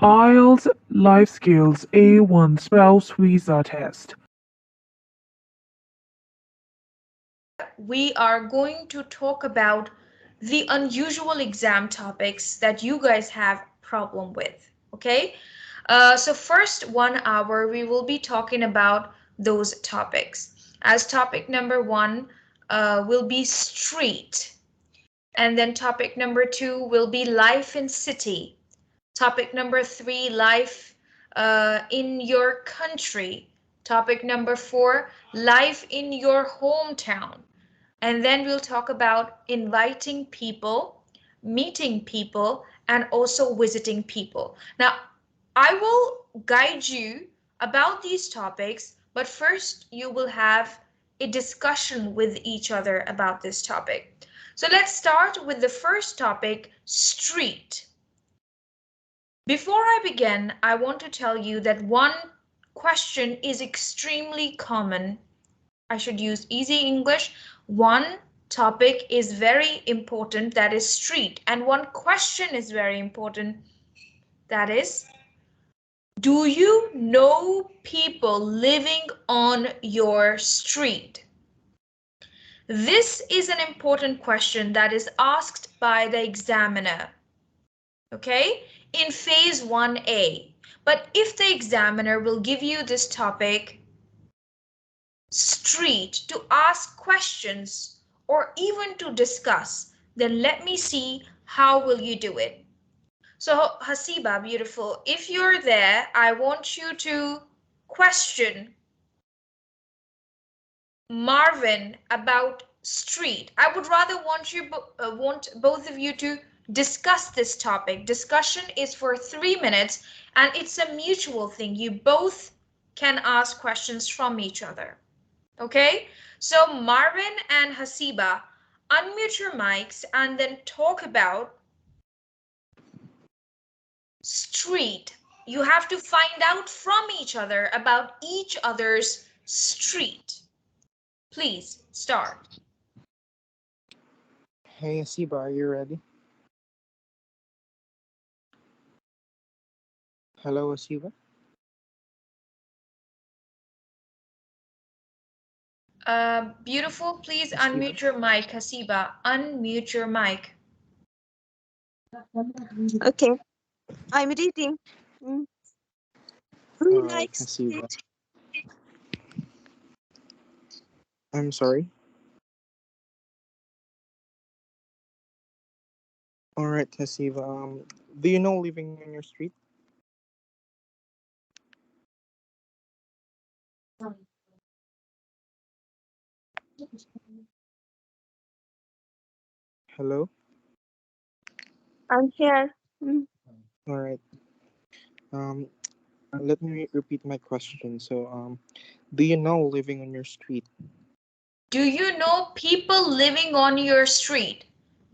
IELTS Life Skills A1 Spouse Visa Test. We are going to talk about the unusual exam topics that you guys have problem with. Okay, so first 1 hour we will be talking about those topics. As topic number one will be street, and then topic number two will be life in city. Topic number three, life in your country. Topic number four, life in your hometown. And then we'll talk about inviting people, meeting people, and also visiting people. Now, I will guide you about these topics, but first you will have a discussion with each other about this topic. So let's start with the first topic, street. Before I begin, I want to tell you that one question is extremely common. I should use easy English. One topic is very important, that is street, and one question is very important, that is, do you know people living on your street? This is an important question that is asked by the examiner, okay, in phase 1A. But if the examiner will give you this topic, street, to ask questions or even to discuss, then let me see how will you do it. So Hasiba, beautiful, if you're there, I want you to question Marvin about street. I would rather want both of you to discuss this topic. Discussion is for 3 minutes and it's a mutual thing. You both can ask questions from each other. Okay, so Marvin and Hasiba, unmute your mics and then talk about street. You have to find out from each other about each other's street. Please start. Hey, Asiba, are you ready? Hello, Asiba. Beautiful, please Asiba. unmute your mic, Hasiba. Unmute your mic. Okay, I'm reading. Mm. Who All right, likes Asiba. it? I'm sorry. All right, Asiba. Do you know living on your street? Hello. I'm here. Mm. All right. Um, Let me repeat my question. So, do you know living on your street? Do you know people living on your street?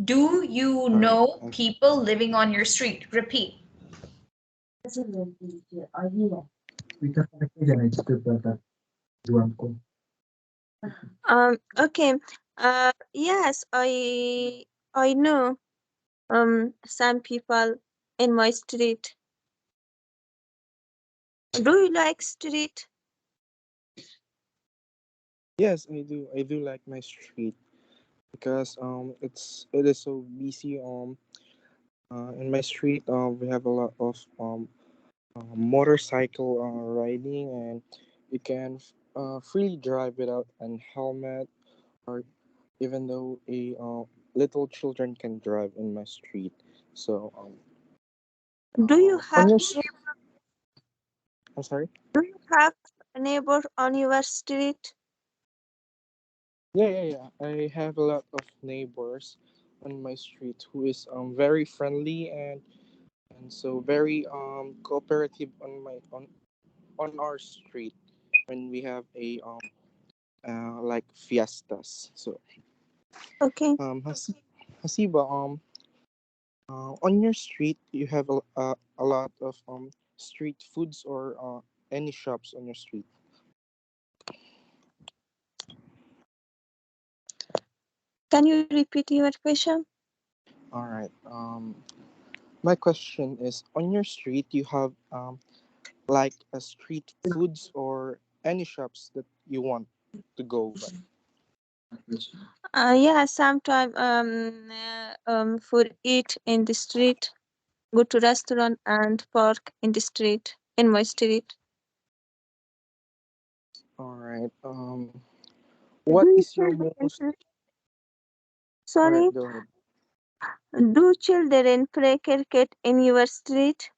Do you All right. know people living on your street? Repeat. Okay. Yes, I know some people in my street. Do you like street? Yes, I do. I do like my street because it is so busy. In my street, we have a lot of motorcycle riding, and you can freely drive without an helmet, or even though a little children can drive in my street. So Do you on have your I'm sorry. do you have a neighbor on your street? Yeah. I have a lot of neighbors on my street who is very friendly, and so very cooperative on our street when we have a like fiestas. So Okay. Hasiba, on your street, you have a lot of street foods or any shops on your street. Can you repeat your question? All right. My question is, on your street, you have like a street foods or any shops that you want to go by? Yeah, sometimes for eat in the street, go to restaurant and park in the street, in my street. All right. Do What you is your children, most? All right, sorry, go ahead. do children play cricket in your street?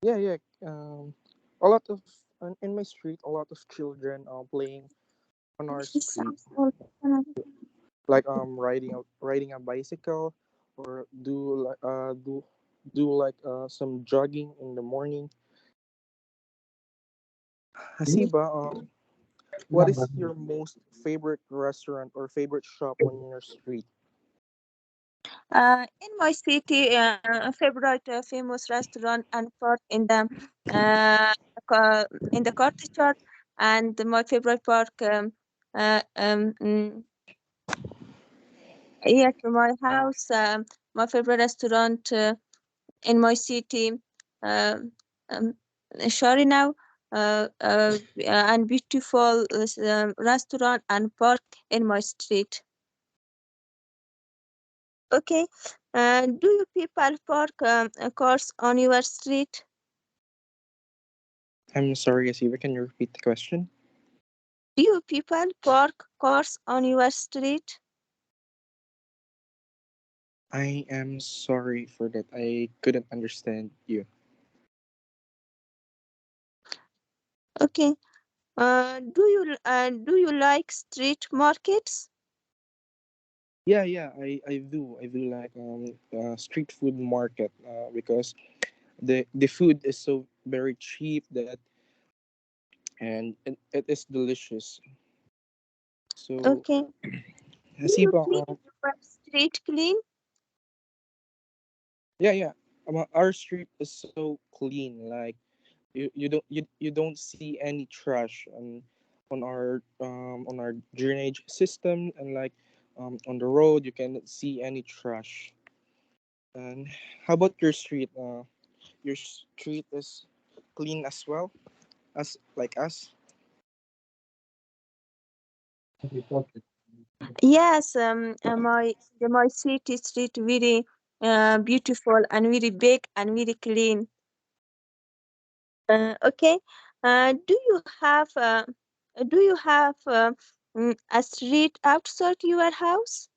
Yeah, yeah. A lot of in my street, a lot of children are playing on our This street, sounds all- like riding a bicycle, or do like some jogging in the morning. Hasiba, what is your most favorite restaurant or favorite shop on your street? In my city, favorite famous restaurant and park uh, in the courtyard, and my favorite park here to my house. My favorite restaurant in my city, uh, um, sorry now, and beautiful restaurant and park in my street. Okay. Do you people park cars on your street? I'm sorry, Hasiba, can you repeat the question? Do you people park cars on your street? I am sorry for that. I couldn't understand you. Okay. Do you like street markets? Yeah, yeah, I do. I do like street food market because the food is so very cheap that and it is delicious. So Okay. Do you Hasiba, keep your street clean? yeah, yeah. Our street is so clean. Like you don't see any trash on our drainage system, and like on the road you cannot see any trash. And how about your street? Your street is clean as well as like us. Yes. My city street very beautiful and very big and very clean. Okay. Do you have a street outside your house?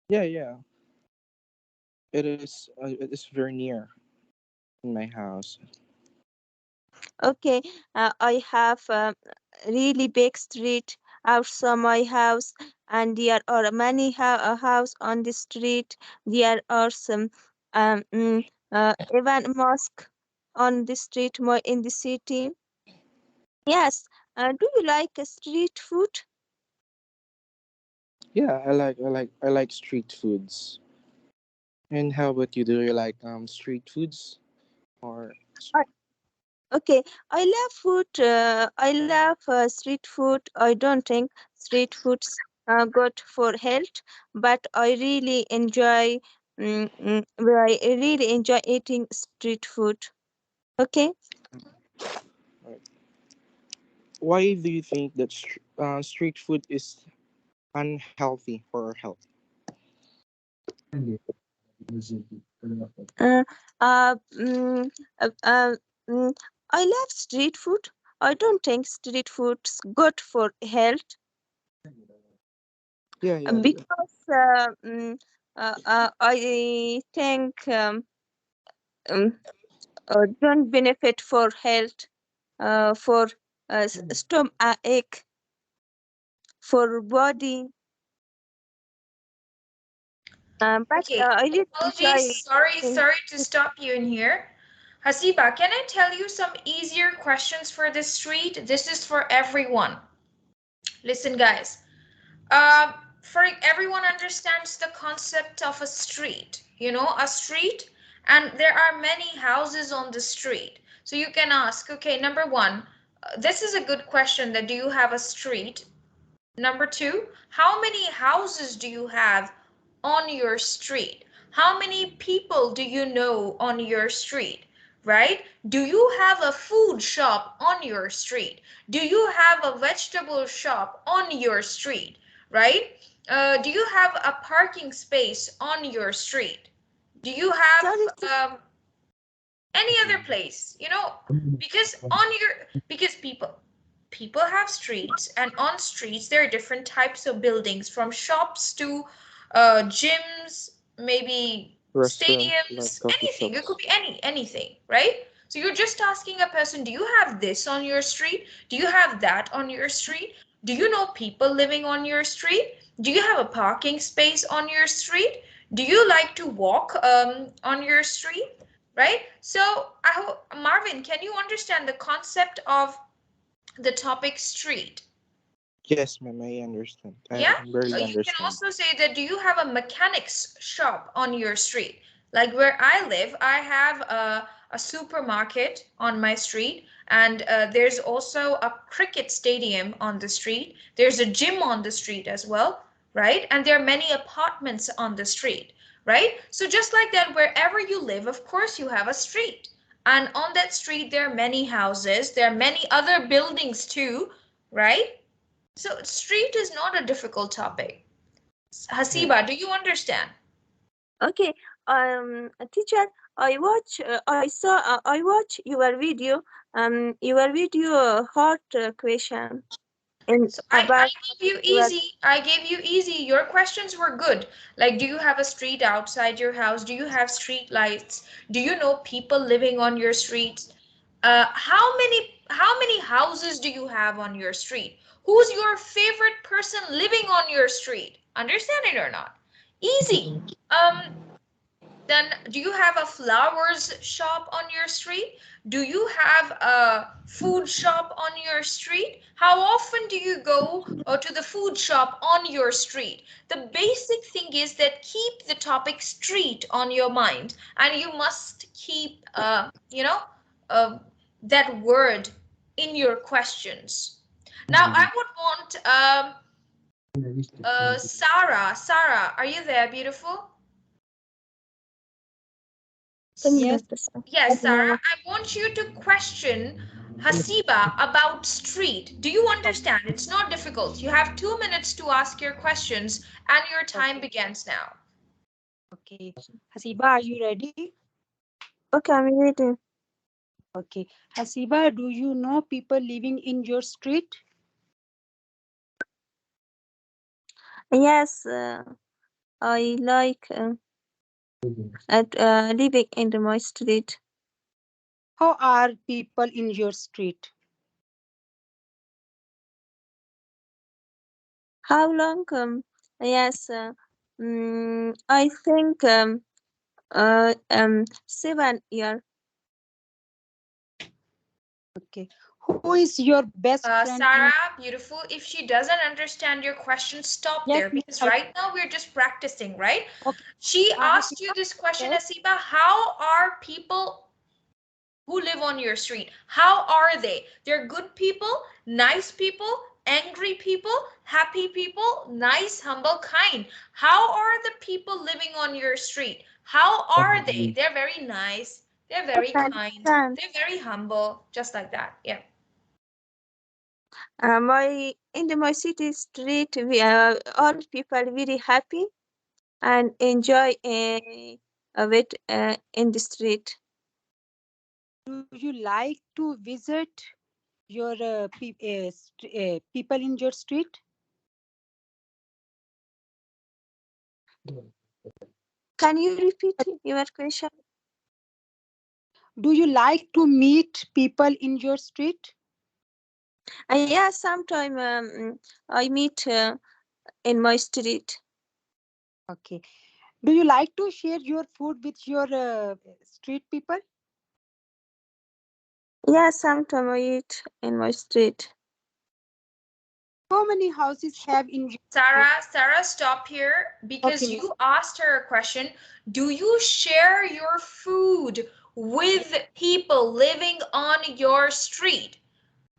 Yeah, yeah. It is very near in my house. Okay. I have really big street outside my house, and there are many house on the street. There are some even mosque on the street in the city. Yes. Do you like street food? Yeah, I like street foods. And how about you? Do you like street foods or Okay, I love food. I love street food. I don't think street food's good for health, but I really enjoy. I really enjoy eating street food. Okay. why do you think that street food is unhealthy for our health? Uh, uh, mm, uh, uh, mm, I love street food. I don't think street food's good for health Yeah, yeah, because I think um, don't benefit for health, for stomach ache, for body. But Okay, I really apologies. enjoy Sorry, eating. sorry to stop you in here. Hasiba, can I tell you some easier questions for this street? This is for everyone. Listen, guys. For everyone understands the concept of a street. You know, a street, and there are many houses on the street. So you can ask, okay, number one, this is a good question that do you have a street? Number two, how many houses do you have on your street? How many people do you know on your street? Right? Do you have a food shop on your street? Do you have a vegetable shop on your street? Right? Do you have a parking space on your street? Do you have Sorry, any other place, because on your because people have streets, and on streets there are different types of buildings, from shops to gyms, maybe Restaurant like stadiums, coffee anything. It could shops. be anything, right? So you're just asking a person, do you have this on your street? Do you have that on your street? Do you know people living on your street? Do you have a parking space on your street? Do you like to walk on your street? Right? So I hope, Marvin, can you understand the concept of the topic street? Yes, ma'am, I understand. Yeah. I barely You can understand. also say that, do you have a mechanic's shop on your street? Like where I live, I have a supermarket on my street, and there's also a cricket stadium on the street. There's a gym on the street as well, right? And there are many apartments on the street, right? So just like that, wherever you live, of course, you have a street. And on that street, there are many houses, there are many other buildings too, right? So street is not a difficult topic. Yeah. Hasiba, do you understand? okay. Teacher, I watch your video hard question in So I about gave you your. easy. I gave you easy. Your questions were good. Like, do you have a street outside your house? Do you have street lights? Do you know people living on your streets? How many houses do you have on your street? Who's your favorite person living on your street? Understand it or not? Easy. Um, Then, do you have a flowers shop on your street? Do you have a food shop on your street? How often do you go to the food shop on your street? The basic thing is that keep the topic street on your mind, and you must keep, uh, that word in your questions. Now, I would want Sarah. Sarah, are you there, beautiful? Yes, Yes, Sarah, I want you to question Hasiba about street. Do you understand? It's not difficult. You have 2 minutes to ask your questions, and your time okay, begins now. okay. Hasiba, are you ready? Okay, I'm ready. Okay. Hasiba, do you know people living in your street? Yes, I like living in my street. How are people in your street? How long? Yes, I think 7 years. Okay. Who is your best friend in? Sarah, beautiful. If she doesn't understand your question, stop Yes, there, miss, because I. right now we're just practicing, right? Okay. She asked you Hasiba, this question, yes, Hasiba. How are people who live on your street? How are they? They're good people, nice people, angry people, happy people, nice, humble, kind. How are the people living on your street? How are they? They're very nice, they're very Okay, kind, understand. they're very humble, just like that. Yeah. My in my city street, we all people very happy and enjoy with in the street. do you like to visit your people in your street? Can you repeat your question? Do you like to meet people in your street? Yeah, sometime I meet in my street. Okay. Do you like to share your food with your street people? Yeah, sometime I eat in my street. How many houses have in your street? Sarah, stop here, Okay, because miss. you asked her a question. Do you share your food Yes. with people living on your street?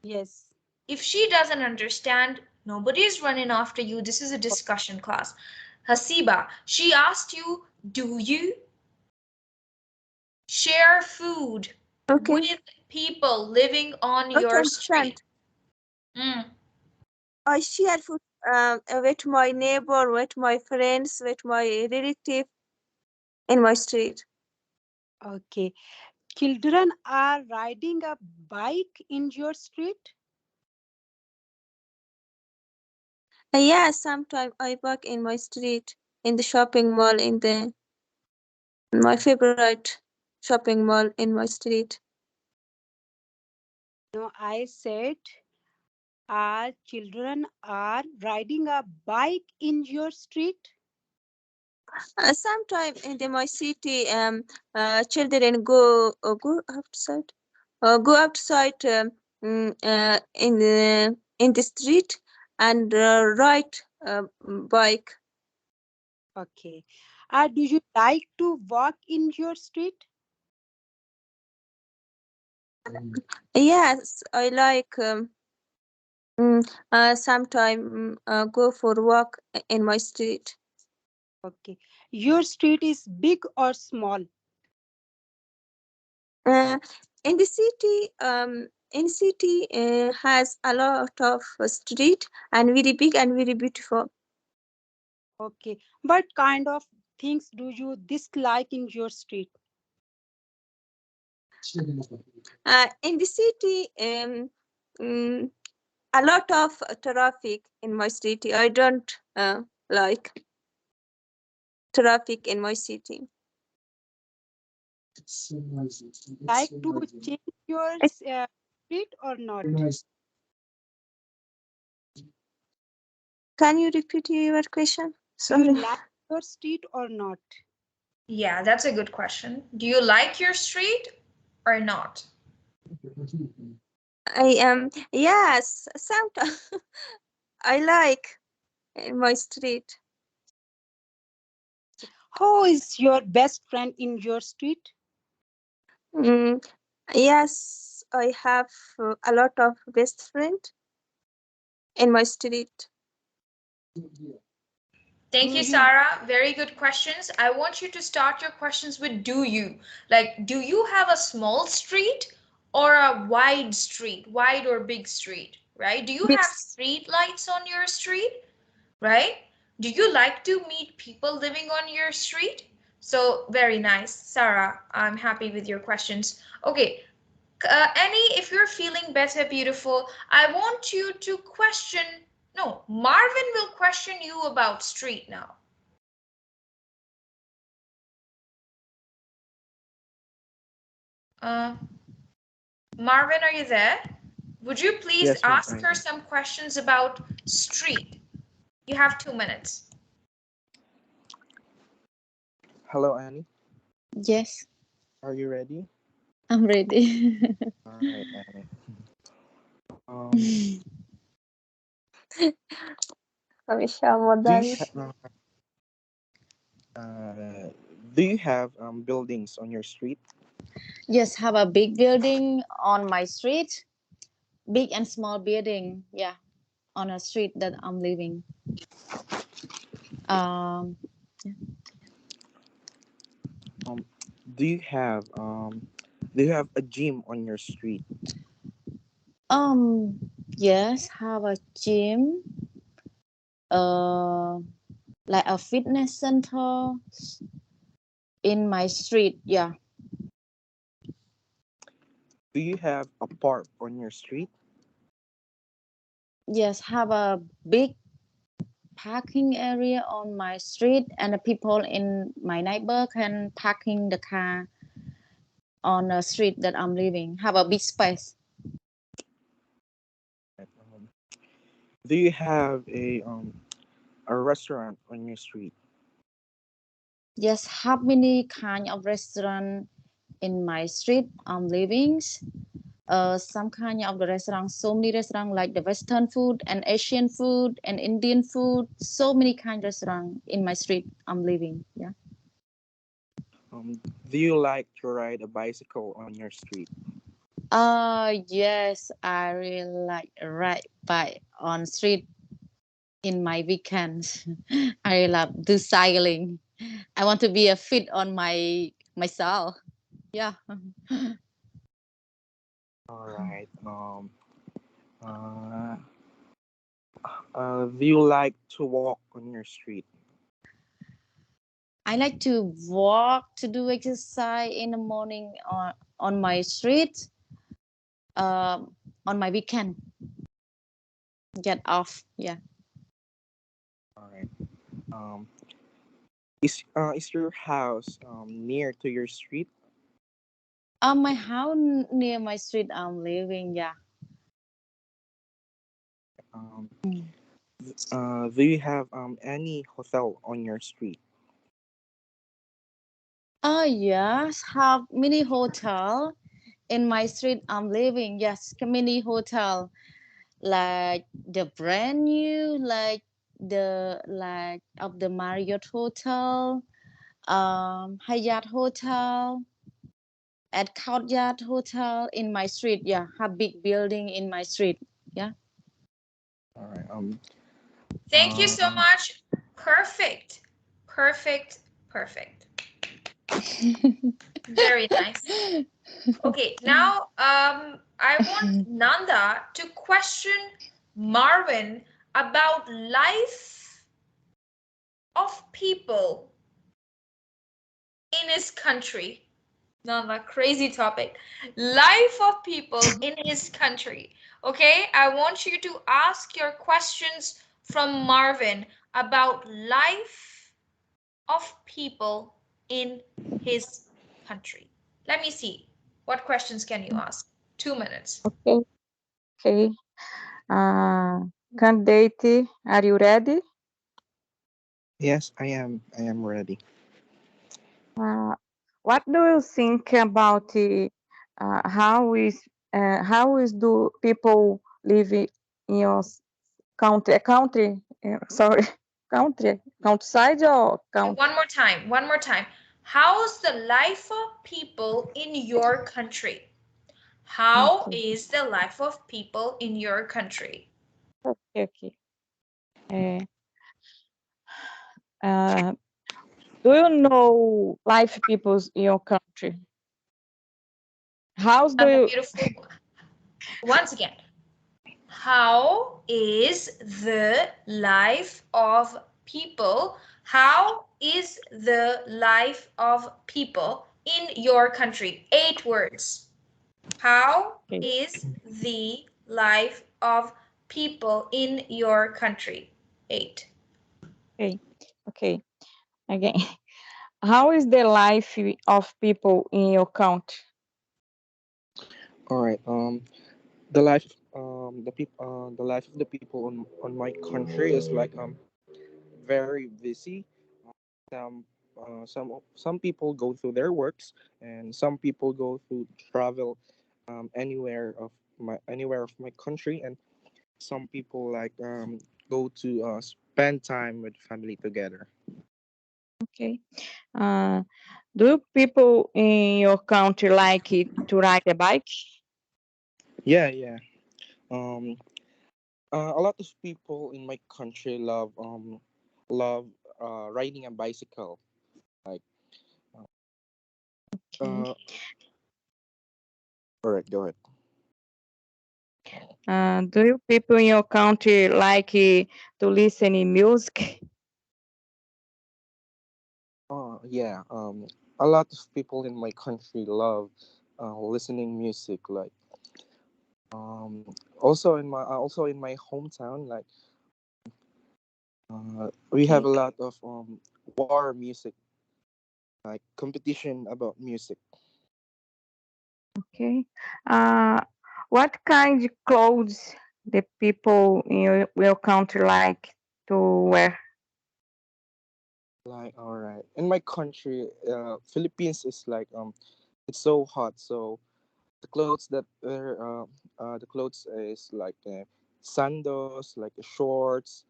Yes. If she doesn't understand, nobody is running after you. This is a discussion class. Hasiba, she asked you, do you share food Okay, with people living on okay, your understand. street? Mm. I share food with my neighbor, with my friends, with my relative in my street. Okay. Children are riding a bike in your street? Yeah, sometimes I walk in my street, in the shopping mall, my favorite shopping mall in my street. No, I said, our children are riding a bike in your street? Sometimes my city, children go outside in the street and ride bike. Okay. Do you like to walk in your street? Yes, I like sometime go for walk in my street. Okay. Your street is big or small? Uh, in city has a lot of street and very big and very beautiful. Okay. What kind of things do you dislike in your street? In the city, mm, a lot of traffic in my city. I don't like traffic in my city. Like to change your It- street or not? Can you repeat your question? Do you Sorry. like your street or not? Yeah, that's a good question. Do you like your street or not? I am yes. Sometimes I like in my street. Who is your best friend in your street? Mm, yes, I have a lot of best friend in my street. Thank Do you, you Sarah. Very good questions. I want you to start your questions with do you. Like, do you have a small street or a wide street, wide or big street, right? Do you Big. have street lights on your street, right? Do you like to meet people living on your street? So, very nice, Sarah. I'm happy with your questions. Okay, Annie, if you're feeling better, beautiful, I want you to question. No, Marvin will question you about street now. Uh, Marvin, are you there? Would you please Yes, ma'am, I ask her am. some questions about street? You have 2 minutes. Hello, Annie. Yes, Are you ready? I'm ready. All right, Annie. Um, Amisha do you Modani. uh, do you have buildings on your street? Yes, have a big building on my street, big and small building. Yeah, on a street that I'm living. Um, Um, do you have do you have a gym on your street? um, yes, have a gym. Uh, like a fitness center in my street. Yeah. Do you have a park on your street? Yes, have a big parking area on my street, and the people in my neighbor can parking the car on a street that I'm living. Have a big space. Um, do you have a restaurant on your street? Yes, have many kind of restaurant in my street I'm living. Some kind of the restaurant, so many restaurant like the Western food and Asian food and Indian food. So many kind restaurant in my street I'm living. Yeah. Do you like to ride a bicycle on your street? Yes, I really like ride bike on street. in my weekends. I love do cycling. I want to be a fit on myself. Yeah. All right. Uh, do you like to walk on your street? I like to walk to do exercise in the morning on my street. On my weekend, get off. Yeah. All right. Um, is your house near to your street? My house near my street I'm living. Yeah. Um, Mm. do you have any hotel on your street? Oh yes, have mini hotel in my street I'm living. Yes, mini hotel like the brand new, like of the Marriott Hotel, Hyatt Hotel, at Courtyard Hotel in my street. Yeah, have big building in my street. Yeah. All right. Thank you so Um, much. Perfect. Perfect. Perfect. Very nice. Okay, now I want Nanda to question Marvin about life of people in his country. Nanda, crazy topic. Life of people in his country. Okay, I want you to ask your questions from Marvin about life of people in his country. Let me see. What questions can you ask? 2 minutes. Okay, okay. Uh, Candidate, are you ready? yes, I am. I am ready. Uh, what do you think about how is do people live in your country? Sorry, countryside or And country? one more time, one more time. How's the life of people in your country? How Okay, is the life of people in your country? okay, okay. Uh, uh, do you know life peoples in your country? How's do And the you? beautiful, once again, how is the life of people? How is the life of people in your country? 8 words. How Okay, is the life of people in your country? 8. okay, okay. Again, how is the life of people in your country? All right. The life the life of the people on my country is like very busy. Some some people go through their works, and some people go through travel anywhere of my country, and some people like go to spend time with family together. Okay. Uh, do people in your country like it to ride a bike? Yeah, yeah. Um, a lot of people in my country love riding a bicycle. Like, Okay. uh, all right, go ahead. Do you people in your country like to listen in music? Yeah. A lot of people in my country love listening music. Like, also in my hometown, like, we have Okay. a lot of war music, like competition about music. Okay. Uh, what kind of clothes the people in your country like to wear? Like, all right, in my country, Philippines is like it's so hot, so the clothes is like sandals, like shorts,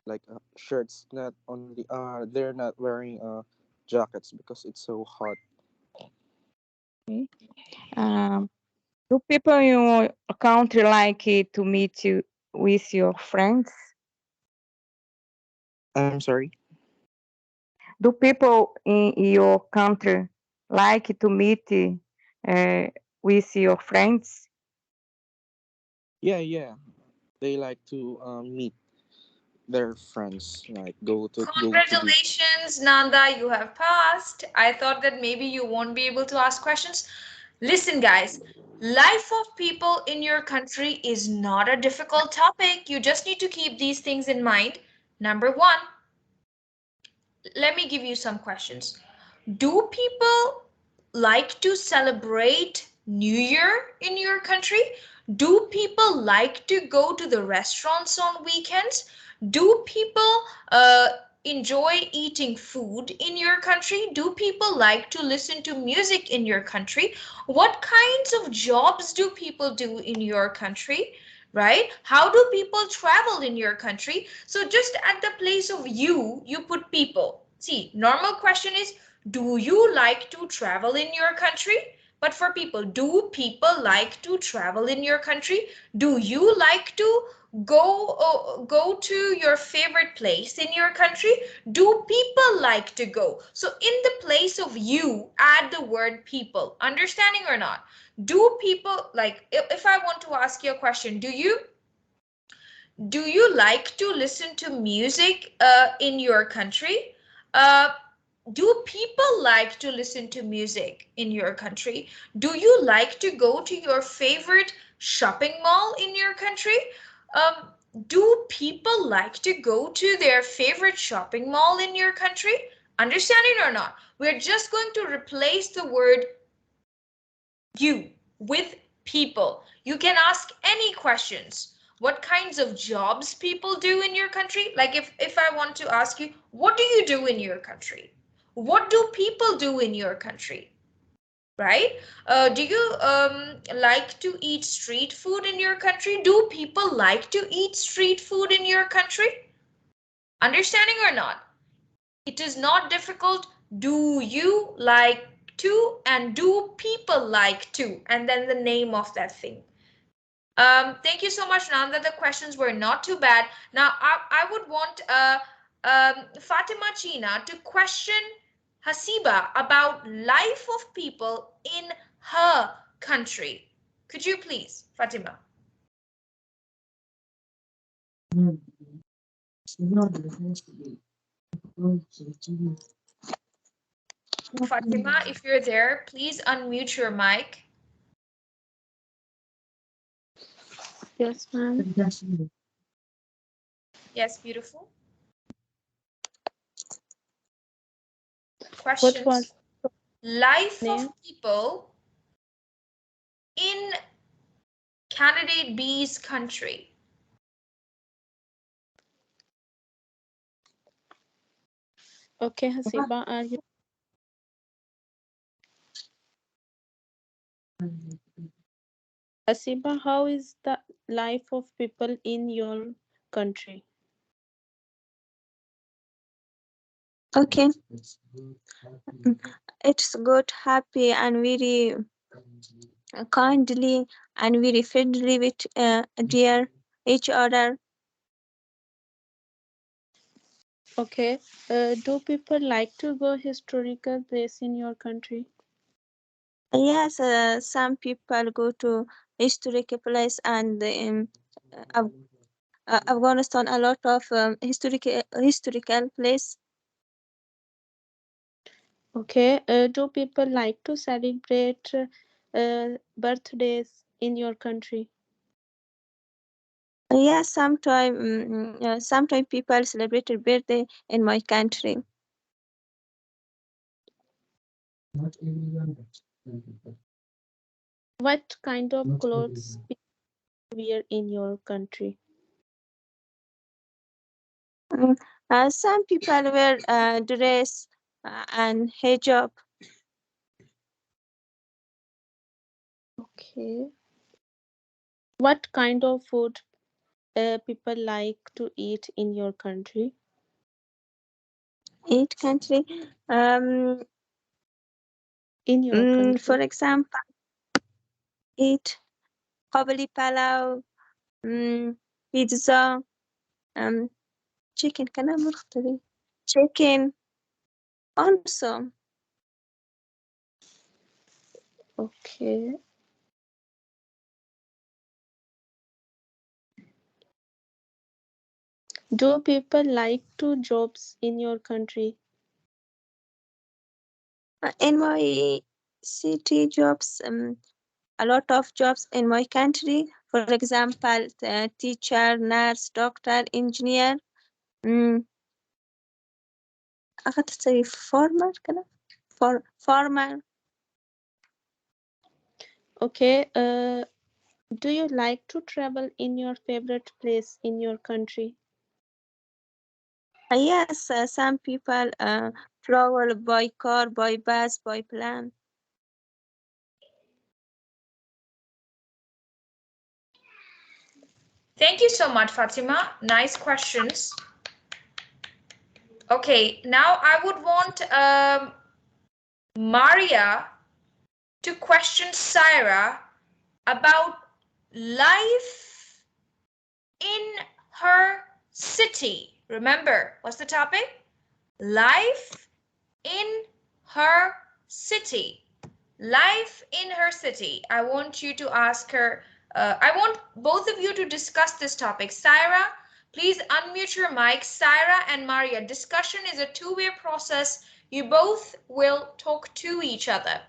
like shirts. Not only they're not wearing jackets because it's so hot. Okay. Um, do people in your country like to meet you with your friends? I'm sorry. Do people in your country like to meet with your friends? Yeah, yeah. They like to meet their friends, like go to the. Congratulations, Nanda, you have passed. I thought that maybe you won't be able to ask questions. Listen, guys, life of people in your country is not a difficult topic. You just need to keep these things in mind. Number one, let me give you some questions. Do people like to celebrate New Year in your country? Do people like to go to the restaurants on weekends? Do people enjoy eating food in your country? Do people like to listen to music in your country? What kinds of jobs do people do in your country? Right? How do people travel in your country? So just at the place of you put people. See, normal question is, do you like to travel in your country? But for people, do people like to travel in your country? Do you like to go to your favorite place in your country? Do people like to go? So in the place of you, add the word people. Understanding or not? Do people like, if I want to ask you a question, do you like to listen to music in your country? Uh, do people like to listen to music in your country? Do you like to go to your favorite shopping mall in your country? Um, do people like to go to their favorite shopping mall in your country? Understanding or not? We're just going to replace the word you with people. You can ask any questions. What kinds of jobs people do in your country? Like if I want to ask you, what do you do in your country? What do people do in your country? Right? Do you like to eat street food in your country? Do people like to eat street food in your country? Understanding or not? It is not difficult. Do you like to, and do people like to, and then the name of that thing. Thank you so much, Nanda. The questions were not too bad. Now, I would want Fatima China to question Hasiba about life of people in her country. Could you please, Fatima? Fatima, if you're there, please unmute your mic. Yes, ma'am. Yes, beautiful. What Questions. was Life name? of people in candidate B's country. Okay, Hasiba, are you Hasiba? How is the life of people in your country? Okay. Mm, it's good, happy, and very kindly and very friendly with dear each other. Okay. Do people like to go historical place in your country? Yes, some people go to historical place and Af- Afghanistan a lot of historical place. Okay. Do people like to celebrate birthdays in your country? Yes, sometime people celebrate birthday in my country. What kind of clothes people wear in your country? Mm, some people wear dress and hijab. Okay. What kind of food people like to eat in your country? Each country, um, In your for country. example, eat qabli palau, pizza, um, chicken كلام مختلف. chicken awesome. Okay. Do people like to jobs in your country? In my city jobs, a lot of jobs in my country. For example, teacher, nurse, doctor, engineer. Mm, أخذت تسوي farmer كده farmer. Okay. Do you like to travel in your favorite place in your country? Yes, some people travel by car, by bus, by plane. Thank you so much, Fatima. Nice questions. Okay, now I would want Maria to question Syra about life in her city. Remember, what's the topic? Life in her city. Life in her city. I want you to ask her, I want both of you to discuss this topic. Syra, please unmute your mic. Syra and Maria, discussion is a two-way process. You both will talk to each other.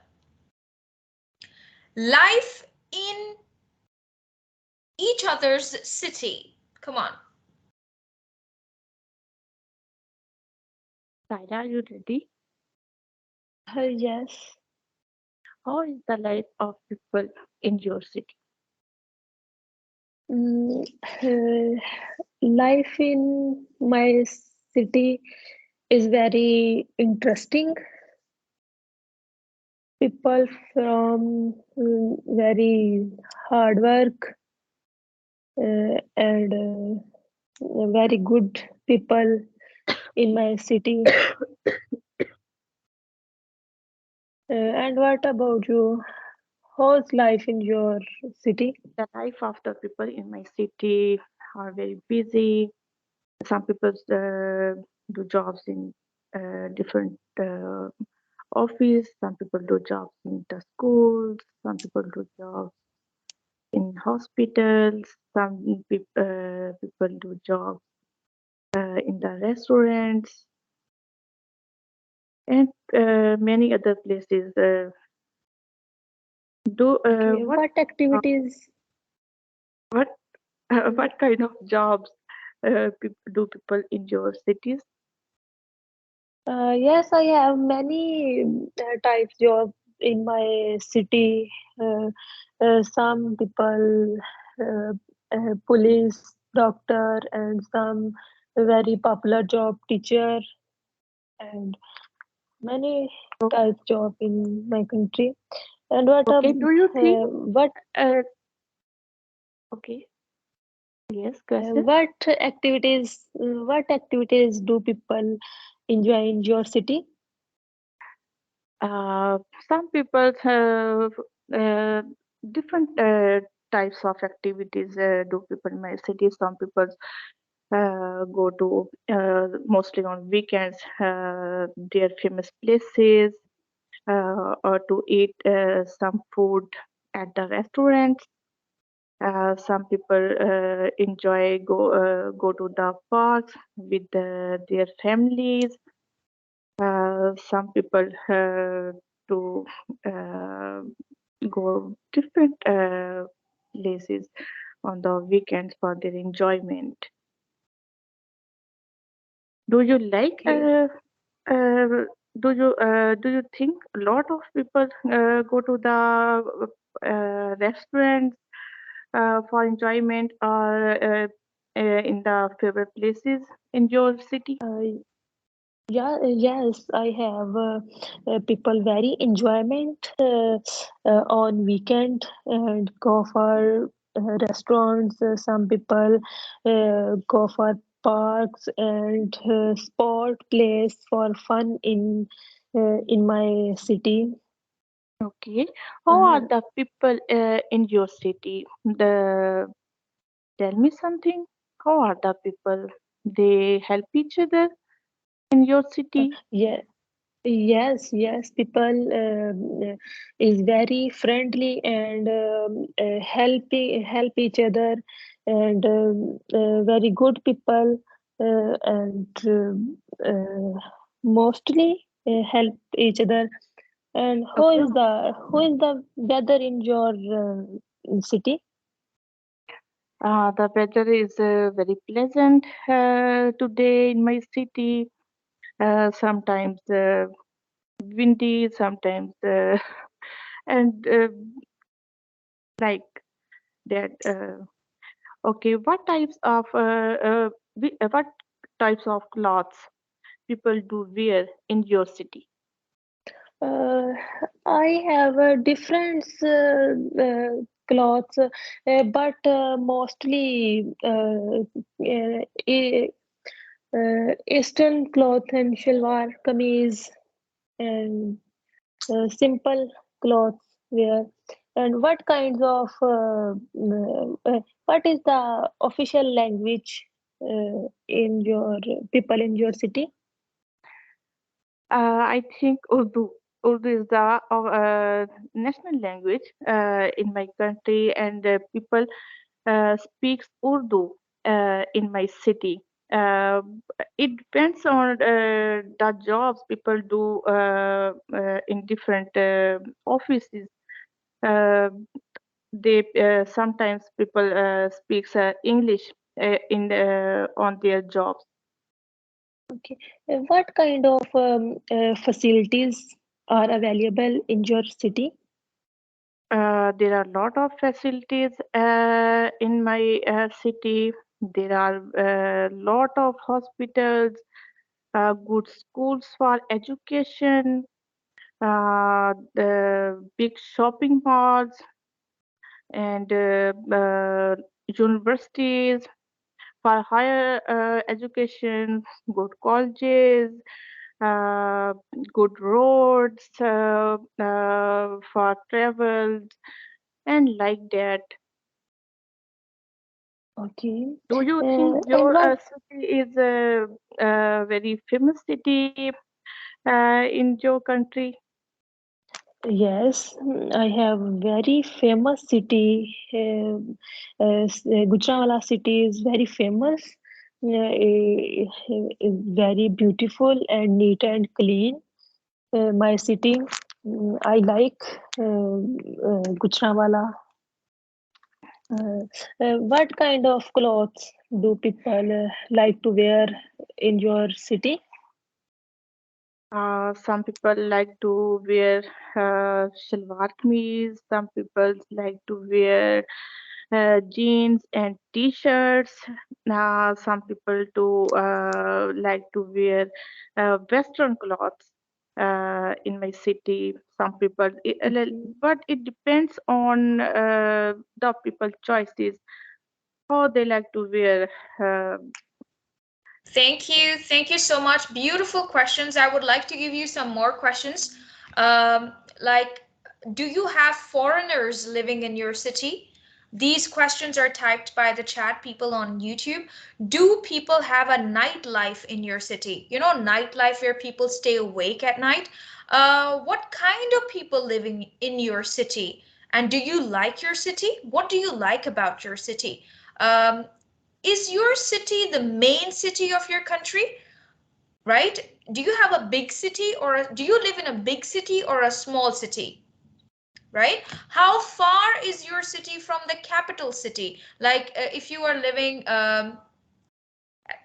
Life in each other's city. Come on. Saida, are you ready? Yes. How is the life of people in your city? Mm, life in my city is very interesting. People from very hard work and very good people in my city. And what about you? How's life in your city? The life of the people in my city are very busy. Some people do jobs in different office. Some people do jobs in the schools. Some people do jobs in hospitals. Some people do jobs in the restaurants and many other places. Do Okay, what what activities? what what kind of jobs do people in your cities? Yes, I have many types job in my city. Some people, uh, police, doctor, and some very popular job, teacher, and many types job in my country. And Okay, do you think what uh, okay, yes, question. what activities do people enjoy in your city? Uh, some people have different types of activities do people in my city. Some people go to mostly on weekends their famous places or to eat some food at the restaurants. Some people enjoy go to the parks with their families. Some people to uh, go different places on the weekends for their enjoyment. Do you like? Okay. Uh, do you think a lot of people go to the restaurants for enjoyment or in the favorite places in your city? Yeah, yes, I have people very enjoyment on weekend and go for restaurants. Some people go for parks and sport place for fun in my city. Okay. How are Uh, the people in your city? Tell me something. How are the people? they help each other in your city? Yeah. Yes, yes, people is very friendly and help each other, and very good people, and mostly help each other. And Okay. who is the weather in your city? The weather is very pleasant today in my city. Sometimes windy, sometimes and like that. Okay, what types of clothes people do wear in your city? Uh, I have different clothes, but mostly Eastern cloth and shalwar, kameez, and simple clothes wear. And what kinds of what is the official language in your people in your city? I think Urdu. Urdu is the national language in my country, and people speaks Urdu in my city. Uh, it depends on the jobs people do in different offices. Uh, they sometimes people speaks English in on their jobs. Okay. What kind of facilities are available in your city? There are a lot of facilities in my city. There are a lot of hospitals, good schools for education, the big shopping malls, and universities for higher education, good colleges, uh, good roads for travel, and like that. Okay. Do you think And your what? city is a very famous city in your country? Yes, I have very famous city. Gujranwala city is very famous. Very beautiful and neat and clean. My city, I like Gujranwala. What kind of clothes do people like to wear in your city? Some people like to wear shalwar kameez. Some people like to wear jeans and t-shirts. Some people do like to wear Western clothes in my city. Some people, Okay. but it depends on the people choices how they like to wear. Uh, Thank you. Thank you so much. Beautiful questions. I would like to give you some more questions. Like, do you have foreigners living in your city? These questions are typed by the chat people on YouTube. Do people have a nightlife in your city? You know, nightlife where people stay awake at night. What kind of people living in your city? And do you like your city? What do you like about your city? Um, is your city the main city of your country, right? Do you have a big city, or do you live in a big city or a small city, right? How far is your city from the capital city? Like if you are living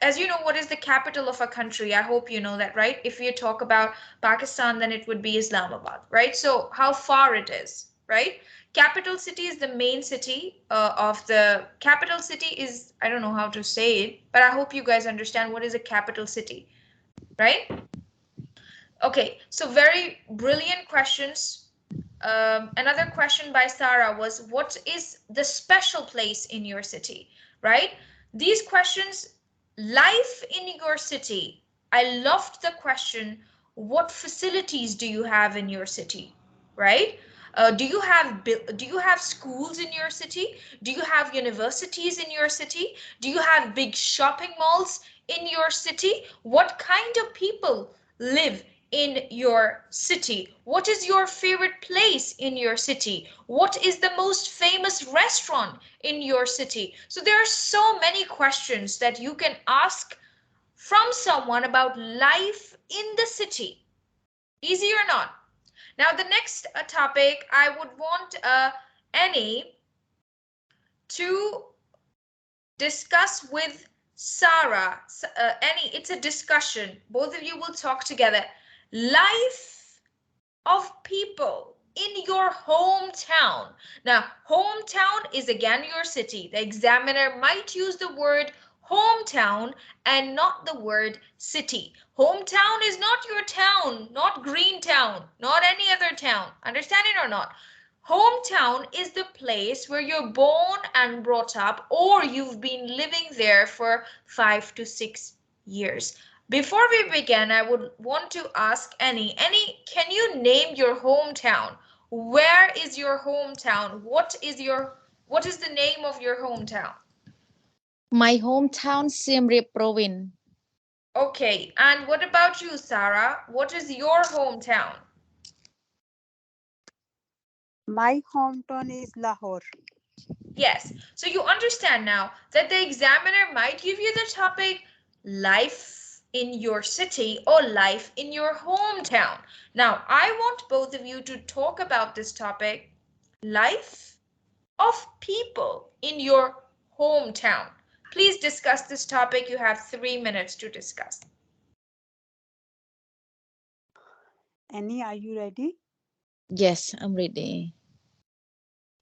as you know, what is the capital of a country? I hope you know that, right? If you talk about Pakistan, then it would be Islamabad, right? So how far it is, right? Capital city is the main city of the capital city is, I don't know how to say it, but I hope you guys understand what is a capital city, right? Okay, so very brilliant questions. Another question by Sarah was, what is the special place in your city? Right? These questions, life in your city. I loved the question, what facilities do you have in your city? Right? Do you have schools in your city? Do you have universities in your city? Do you have big shopping malls in your city? What kind of people live in your city? What is your favorite place in your city? What is the most famous restaurant in your city? So there are so many questions that you can ask from someone about life in the city. Easy or not? Now, the next topic I would want Annie to discuss with Sarah. Annie, it's a discussion. Both of you will talk together. Life of people in your hometown. Now, hometown is again your city. The examiner might use the word hometown and not the word city. Hometown is not your town, not Greentown, not any other town. Understand it or not? Hometown is the place where you're born and brought up, or you've been living there for 5 to 6 years. Before we begin, I would want to ask Annie. Annie, can you name your hometown? Where is your hometown? What is the name of your hometown? My hometown, Siem Reap Province. Okay, and what about you, Sarah? What is your hometown? My hometown is Lahore. Yes, so you understand now that the examiner might give you the topic life in your city or life in your hometown. Now, I want both of you to talk about this topic, life of people in your hometown. Please discuss this topic. You have 3 minutes to discuss. Annie, are you ready? Yes, I'm ready.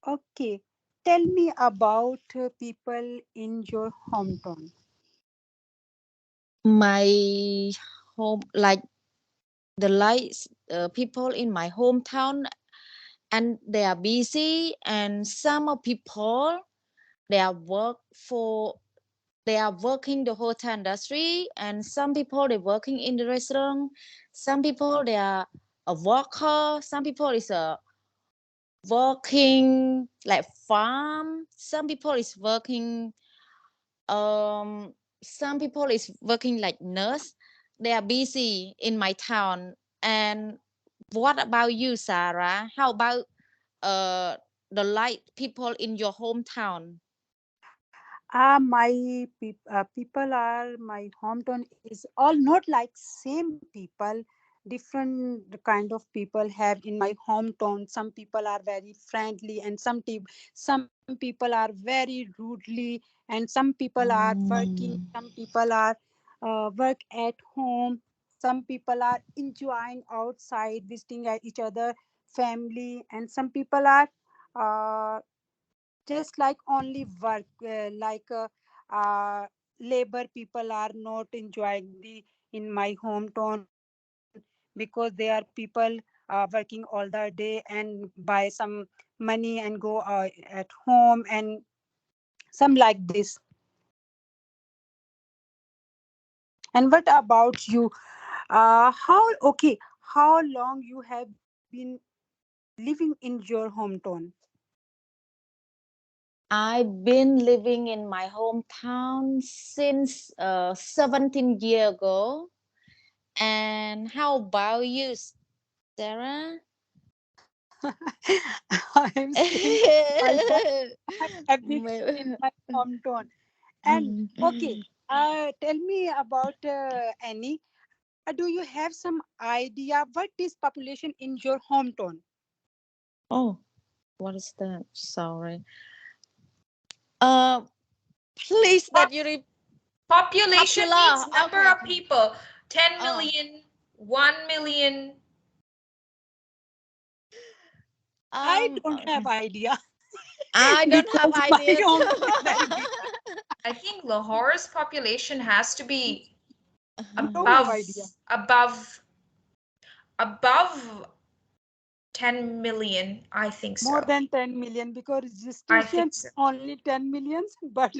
Okay. Tell me about people in your hometown. My home, like the lights, people in my hometown, and they are busy, and some of people they are work for they are working the hotel industry, and some people they working in the restaurant, some people they are a worker, some people is a working like farm, some people is working some people is working like nurse. They are busy in my town. And what about you, Sarah? How about uh the light people in your hometown? People are my hometown is all not like same people. Different kind of people have in my hometown. Some people are very friendly, and some people are very rudely, and some people are working. Mm. Some people are work at home. Some people are enjoying outside, visiting at each other family, and some people are uh, just like only work labor people are not enjoying the in my hometown, because they are people working all the day and buy some money and go at home, and some like this. And what about you? How okay, how long you have been living in your hometown? I've been living in my hometown since 17 years ago. And how about you, Sarah? I am saying myself, I have been in my hometown. And okay, tell me about Annie. Do you have some idea what is population in your hometown? Oh, what is that? Sorry. Uh, please that you repeat. Population means Popular. number Okay, of okay. people. 10 Oh, million, 1 million. I don't have okay. idea I don't have because my idea hometown is very too. big. I think Lahore's population has to be Don't have above idea. above above 10 million. I think More so. than 10 million, because I registration think so. only 10 millions, but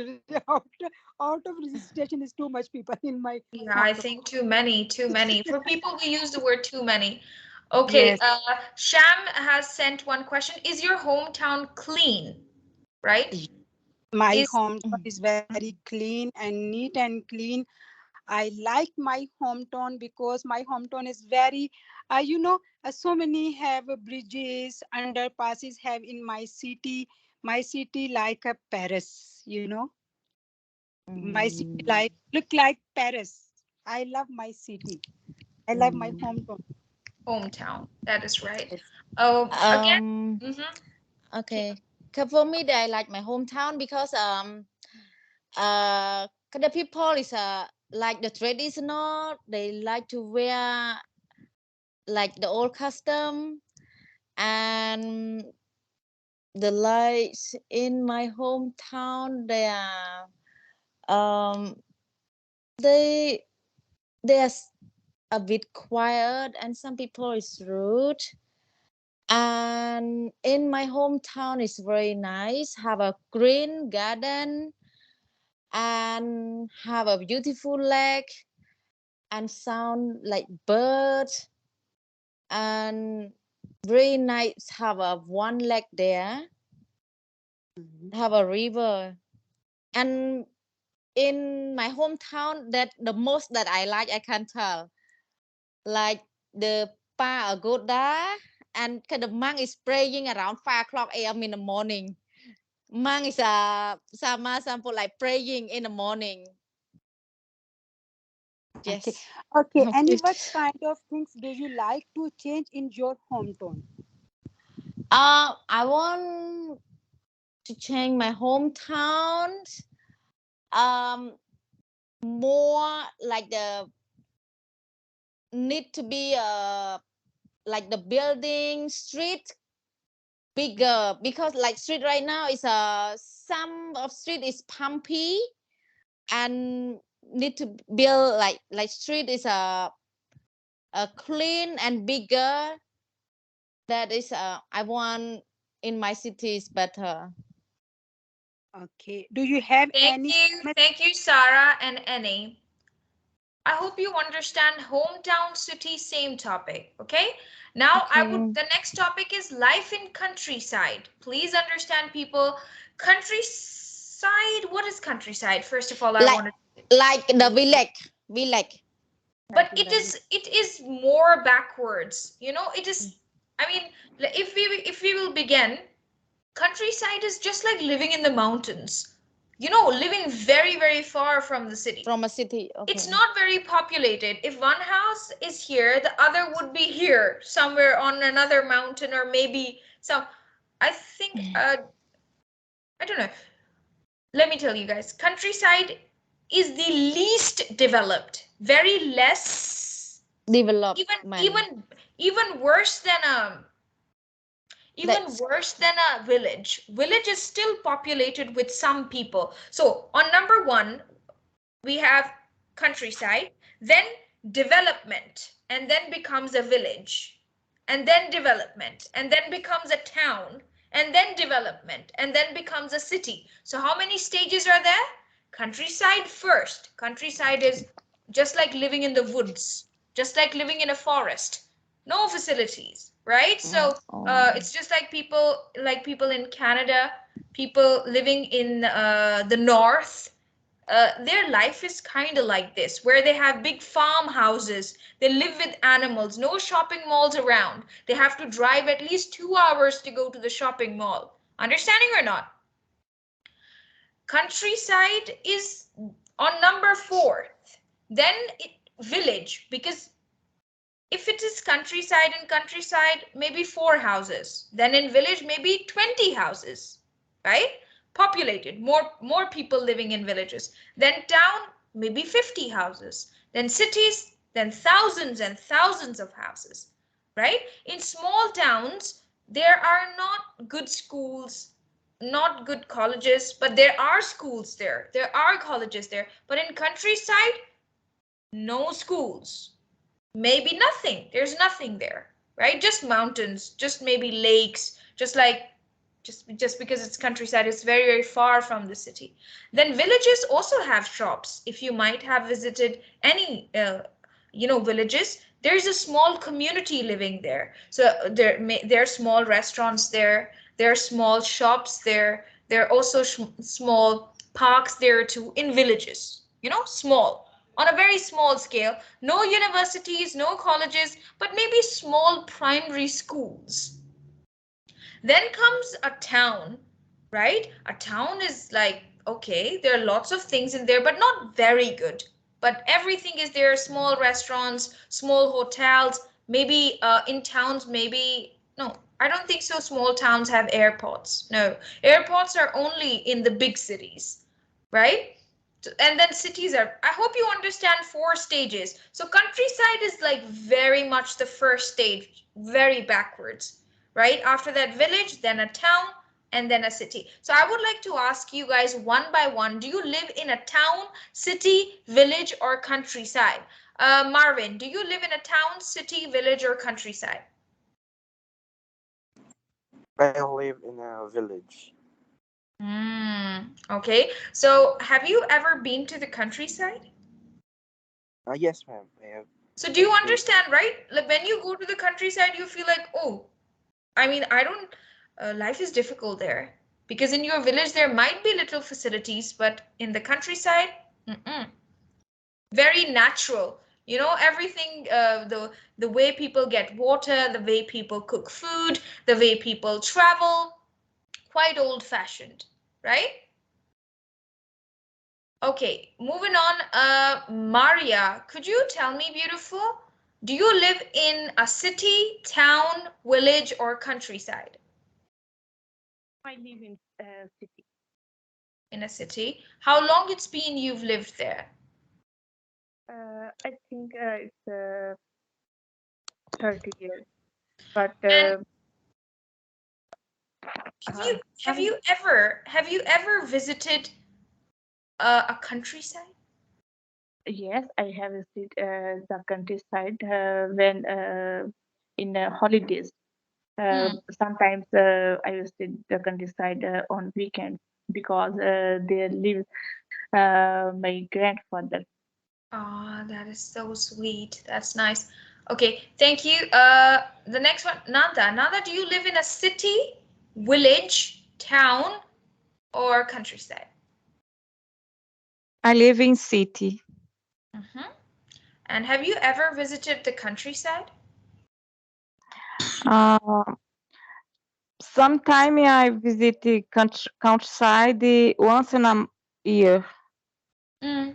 out of registration is too much people in my Yeah, I hometown. think too many, too many. For people, we use the word too many. Okay, Yes, Sham has sent one question. Is your hometown clean? Right? y- my Is hometown is very clean and neat and clean. I like my hometown because my hometown is very, so many have bridges, underpasses have in my city. My city like a Paris, my city Mm, like look like Paris. I love my city. I love my mm. hometown. hometown. That is right. Yes. Again, Um, mm-hmm. Okay. okay. 'Cause for me, I like my hometown because the people is like the traditional. They like to wear like the old custom, and the lights in my hometown. Um they they are a bit quiet, and some people is rude. And in my hometown is very nice, have a green garden and have a beautiful lake and sound like birds, and very nice, have a one lake there, Mhm. have a river. And in my hometown, that the most that I like, I can tell, like the pagoda, and the monk is praying around 5 o'clock a.m. in the morning. Monk is sama sample like praying in the morning. Okay. Yes. Okay. And Please. what kind of things do you like to change in your hometown? I want to change my hometown. Um, more like the need to be like the building street bigger, because like street right now is some of street is pumpy, and need to build like street is a clean and bigger. That is I want in my city is better. Okay. Do you have any famous? Thank you, Sarah and Annie. I hope you understand hometown, city, same topic. Okay. Now Okay. the next topic is life in countryside. Please understand, people. Countryside, what is countryside? First of all, I like want to, like the village. Like but in the it is more backwards. It is, I mean, if we will begin, countryside is just like living in the mountains. Living very, very far from the city. From a city. It's Okay. not very populated. If one house is here, the other would be here, somewhere on another mountain, or maybe some. I think, I don't know. Let me tell you guys, countryside is the least developed, very less, even Development. even even worse than a even That's worse than a village. Village is still populated with some people. So on number one, we have countryside, then development, and then becomes a village, and then development, and then becomes a town, and then development, and then becomes a city. So how many stages are there? Countryside first. Countryside is just like living in the woods, just like living in a forest. No facilities, right? So oh. it's just like people in Canada, people living in the north. Their life is kind of like this, where they have big farmhouses, they live with animals, no shopping malls around, they have to drive at least 2 hours to go to the shopping mall. Understanding or not? Countryside is on number four. Then village, because if it is countryside, in countryside maybe four houses, then in village maybe 20 houses, right? Populated, more people living in villages. Then town, maybe 50 houses. Then cities, then thousands and thousands of houses, right? In small towns there are not good schools, not good colleges, but there are schools there, there are colleges there. But in countryside, no schools, maybe nothing, there's nothing there, right? Just mountains, just maybe lakes, just because it's countryside, it's very, very far from the city. Then villages also have shops. If you might have visited any villages, there's a small community living there. So there are small restaurants there, there are small shops there, there are also small parks there too in villages, small, on a very small scale. No universities, no colleges, but maybe small primary schools. Then comes a town, right? A town is like, okay, there are lots of things in there, but not very good. But everything is there, small restaurants, small hotels, maybe in towns, maybe, no, I don't think so. Small towns have airports. No, airports are only in the big cities, right? And then cities are, I hope you understand 4 stages. So countryside is like very much the first stage, very backwards, right? After that, village, then a town, and then a city. So I would like to ask you guys one by one, do you live in a town, city, village, or countryside? Marvin, do you live in a town, city, village, or countryside? I live in a village. Okay. So have you ever been to the countryside? Yes, ma'am. I have. So do you understand, right? Like when you go to the countryside, you feel like, oh, I mean, I don't, life is difficult there. Because in your village, there might be little facilities, but in the countryside, very natural. Everything, the way people get water, the way people cook food, the way people travel, quite old fashioned, right? Okay, moving on. Maria, could you tell me, beautiful, do you live in a city, town, village, or countryside? I live in city. In a city. How long it's been you've lived there? I think it's 30 years. But And have you have some you ever have you ever visited a countryside? yes, I have visited the countryside when in holidays. Hmm. Sometimes I visit the countryside on weekends because there lives my grandfather. Ah, that is so sweet. That's nice. Okay, thank you. The next one, Nanda. Nanda, do you live in a city, village, town, or countryside? I live in city. Mm-hmm. And have you ever visited the countryside? Uh, Sometime I visit the countryside once in a year. Mm,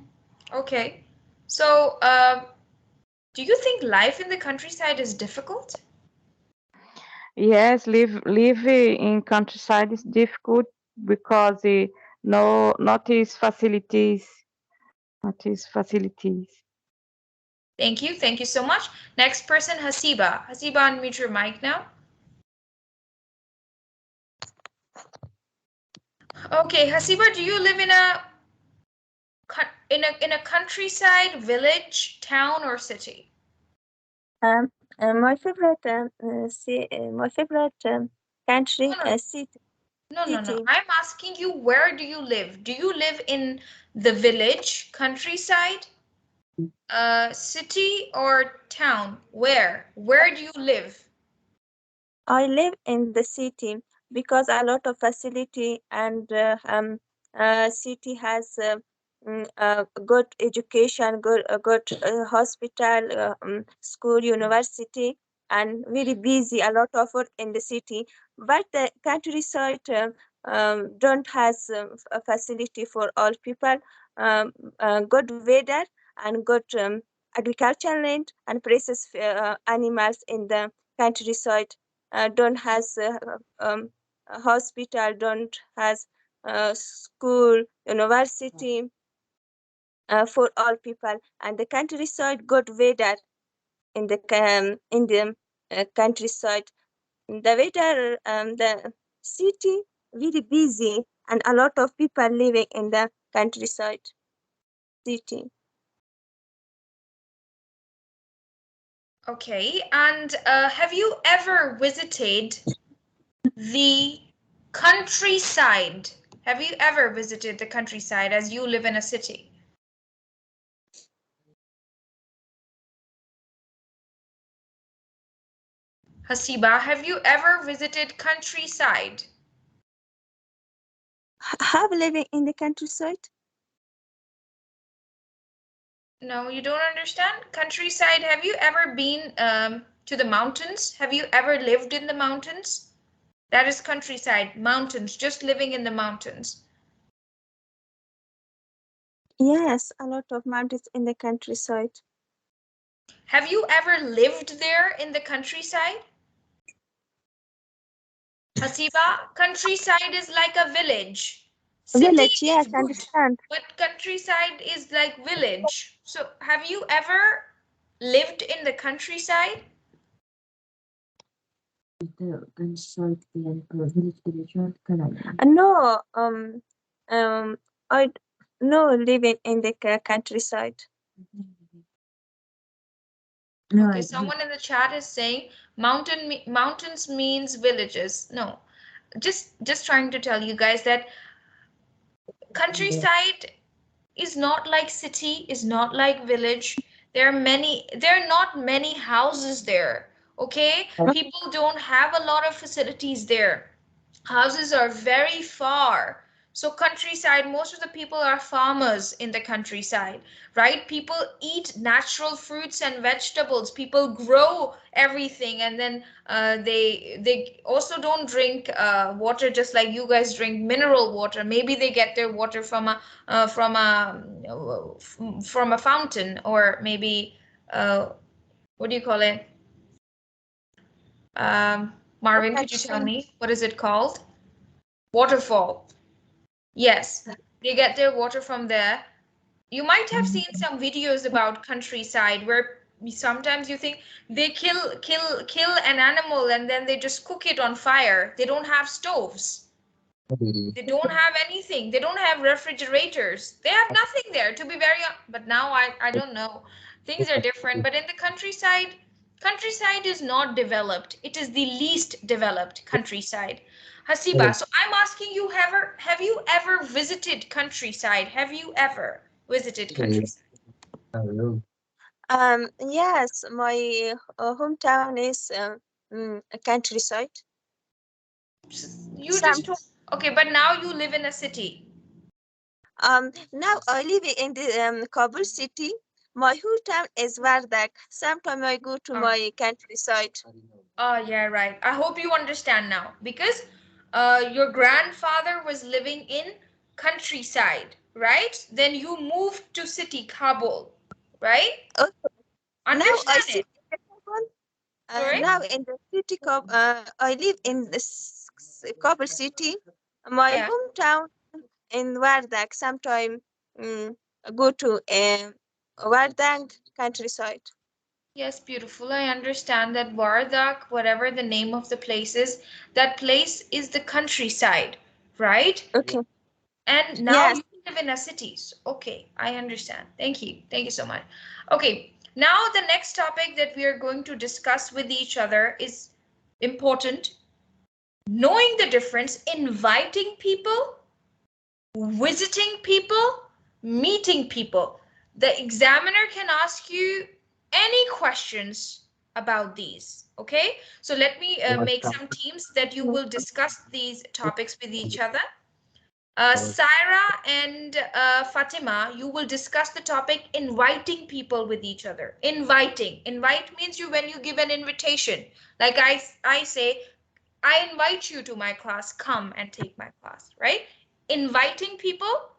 okay. So, do you think life in the countryside is difficult? Yes, live in countryside is difficult because no not is facilities, not is facilities. Thank you. Thank you so much. Next person, Hasiba. Hasiba, unmute your mic now. Okay, Hasiba, do you live in a countryside, village, town, or city? My favorite country, No, no, city. no, no, no. City. I'm asking you, where do you live? Do you live in the village, countryside, city, or town? Where? Where do you live? I live in the city because a lot of facility and city has good education, good hospital, school, university, and very busy. A lot of work in the city, but the countryside don't has a facility for all people. Good weather and good agricultural land and precious animals in the countryside don't has a hospital, don't has school, university for all people, and the countryside good weather in the countryside. The weather, the city very busy, and a lot of people living in the countryside city. Okay, and have you ever visited the countryside? Have you ever visited the countryside as you live in a city? Hasiba, have you ever visited countryside? Have living in the countryside? No, you don't understand? Countryside, have you ever been to the mountains? Have you ever lived in the mountains? That is countryside, mountains, just living in the mountains. Yes, a lot of mountains in the countryside. Have you ever lived there in the countryside? Hasiba, countryside is like a village. City Village, is yes, I good, understand. but countryside is like village. So have you ever lived in the countryside? No, um, I no living in the countryside. Okay, someone in the chat is saying mountains means villages. No, just trying to tell you guys that countryside is not like city, is not like village. There are not many houses there. Okay, people don't have a lot of facilities there. Houses are very far. So countryside, most of the people are farmers in the countryside, right? People eat natural fruits and vegetables. People grow everything, and then they also don't drink water just like you guys drink mineral water. Maybe they get their water from a from a fountain, or maybe what do you call it? Marvin, could you tell me what is it called? Waterfall. Yes, they get their water from there. You might have seen some videos about countryside where sometimes you think they kill an animal and then they just cook it on fire. They don't have stoves. They don't have anything. They don't have refrigerators. They have nothing there, to be very but now I don't know. Things are different, but in the countryside, countryside is not developed. It is the least developed countryside. Hasiba, so I'm asking you, have you ever visited countryside? Have you ever visited countryside? Yes, my hometown is a countryside. You Some just told, okay, but now you live in a city. Now I live in the Kabul city. My hometown is Vardak. Sometimes I go to Oh. my countryside. Oh, yeah, right. I hope you understand now because your grandfather was living in countryside, right? Then you moved to city, Kabul, right? Okay. Now I Understand sit it. in the Kabul. Sorry? Now in the city, I live in the Kabul city. My Yeah. hometown in Vardak. Sometimes go to Vardak countryside. Yes, beautiful. I understand that Wardak, whatever the name of the place is, that place is the countryside, right? Okay. And now Yes. you live in a city. So, okay, I understand. Thank you. Thank you so much. Okay, now the next topic that we are going to discuss with each other is important. Knowing the difference, inviting people, visiting people, meeting people. The examiner can ask you any questions about these. Okay, so let me make some teams that you will discuss these topics with each other. Saira and Fatima, you will discuss the topic inviting people with each other. Inviting. Invite means you when you give an invitation. Like I say, I invite you to my class, come and take my class, right? Inviting people.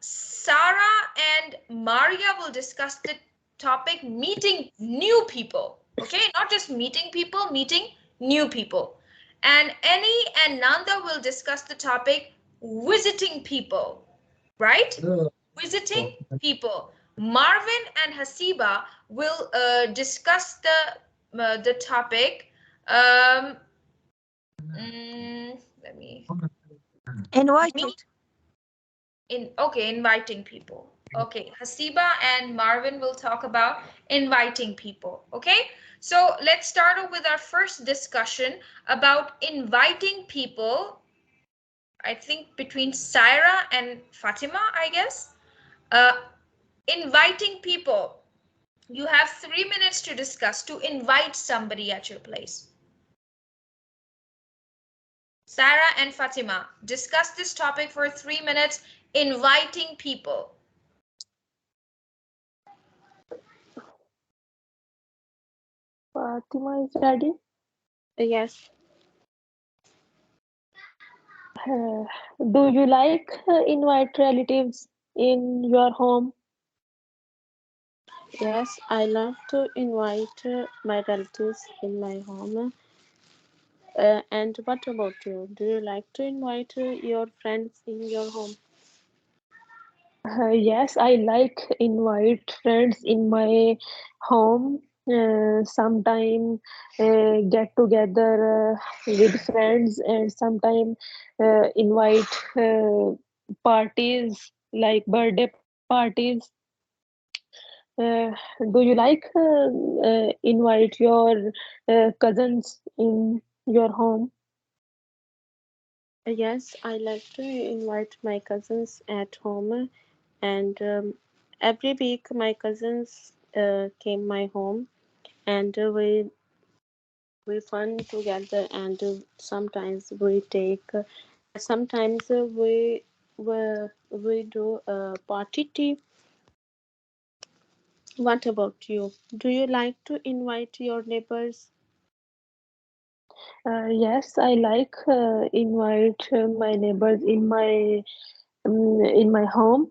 Sarah and Maria will discuss the topic meeting new people. Okay, not just meeting people, meeting new people. And Annie and Nanda will discuss the topic visiting people, right? Visiting people. Marvin and Hasiba will discuss the topic. Um, Let me meet Invited. inviting people. Okay, Hasiba and Marvin will talk about inviting people. Okay, so let's start off with our first discussion about inviting people. I think between Saira and Fatima, I guess. Uh, Inviting people. You have 3 minutes to discuss, to invite somebody at your place. Sarah and Fatima, discuss this topic for 3 minutes, inviting people. Fatima is ready. Yes. Uh, do you like invite relatives in your home? Yes, I love to invite my relatives in my home. And what about you? Do you like to invite your friends in your home? Yes, I like invite friends in my home. Sometime get together with friends, and sometime invite parties like birthday parties. Uh, do you like invite your cousins in your home? Yes, I like to invite my cousins at home, and every week my cousins came my home, and we fun together, and sometimes we take, sometimes we do a party tea. What about you? Do you like to invite your neighbors? Yes, I like invite my neighbors in my home.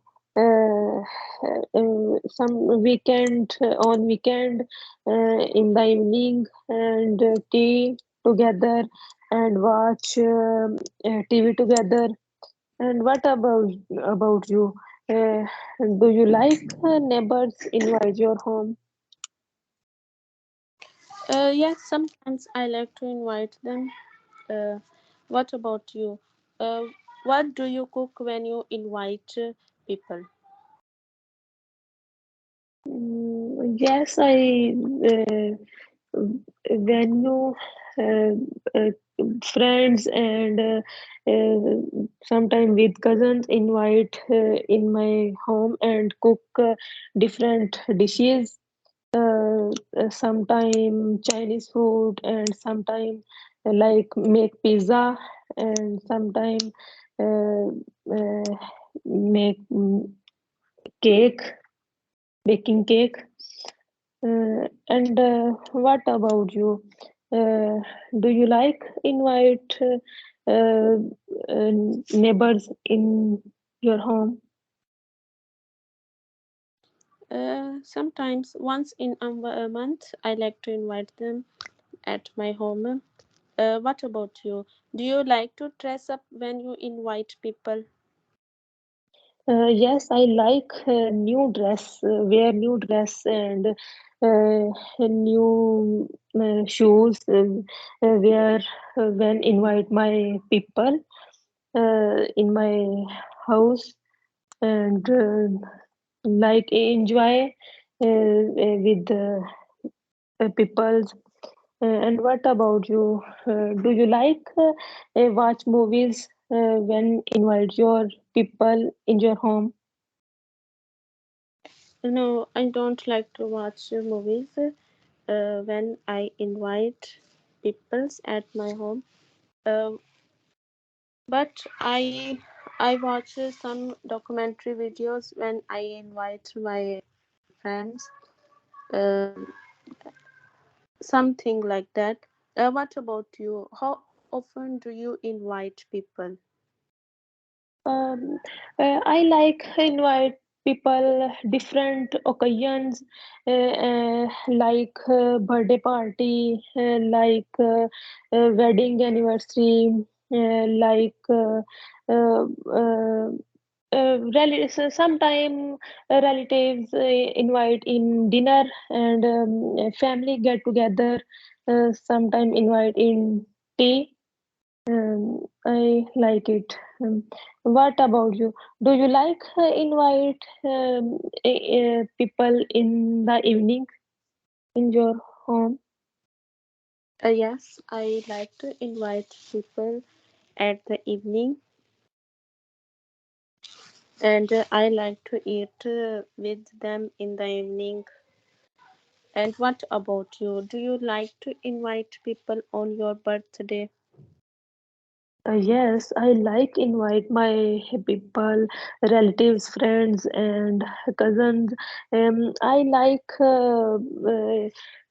Some weekend on weekend in the evening, and tea together, and watch TV together. And what about you? Uh, do you like neighbors invite your home? Yes, sometimes I like to invite them. Uh, what about you? Uh, what do you cook when you invite people? Yes, I when you friends and sometime with cousins invite in my home and cook different dishes. Sometime Chinese food, and sometime like make pizza, and sometime uh, uh, make cake, baking cake. And what about you? Uh, do you like invite neighbors in your home? Sometimes once in a month, I like to invite them at my home. What about you? Do you like to dress up when you invite people? Yes, I like wear new dress, and new shoes, wear when invite my people in my house, and like enjoy with the people. And what about you? Do you like watch movies when invite your people in your home? No, I don't like to watch movies when I invite people at my home. Uh, but I watch some documentary videos when I invite my friends. Um, Something like that. What about you? How often do you invite people? Um, I like invite people different occasions, like birthday party, wedding anniversary, like so sometime relatives invite in dinner, and family get together. Sometime invite in tea. I like it. What about you? Do you like invite people in the evening in your home? Yes, I like to invite people at the evening, and I like to eat with them in the evening. And what about you? Do you like to invite people on your birthday? Yes, I like invite my people, relatives, friends, and cousins. I like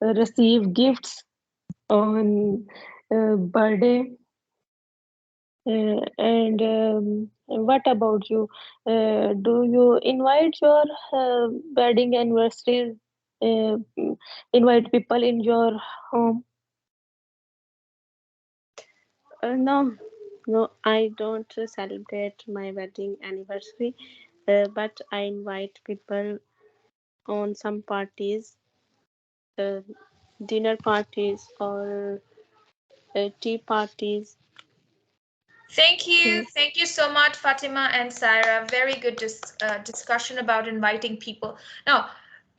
receive gifts on birthday. And what about you? Do you invite your wedding anniversaries? Invite people in your home? No, no, I don't celebrate my wedding anniversary, but I invite people on some parties, uh, dinner parties or tea parties. Thank you. Okay. Thank you so much, Fatima and Sarah. Very good discussion about inviting people. Now,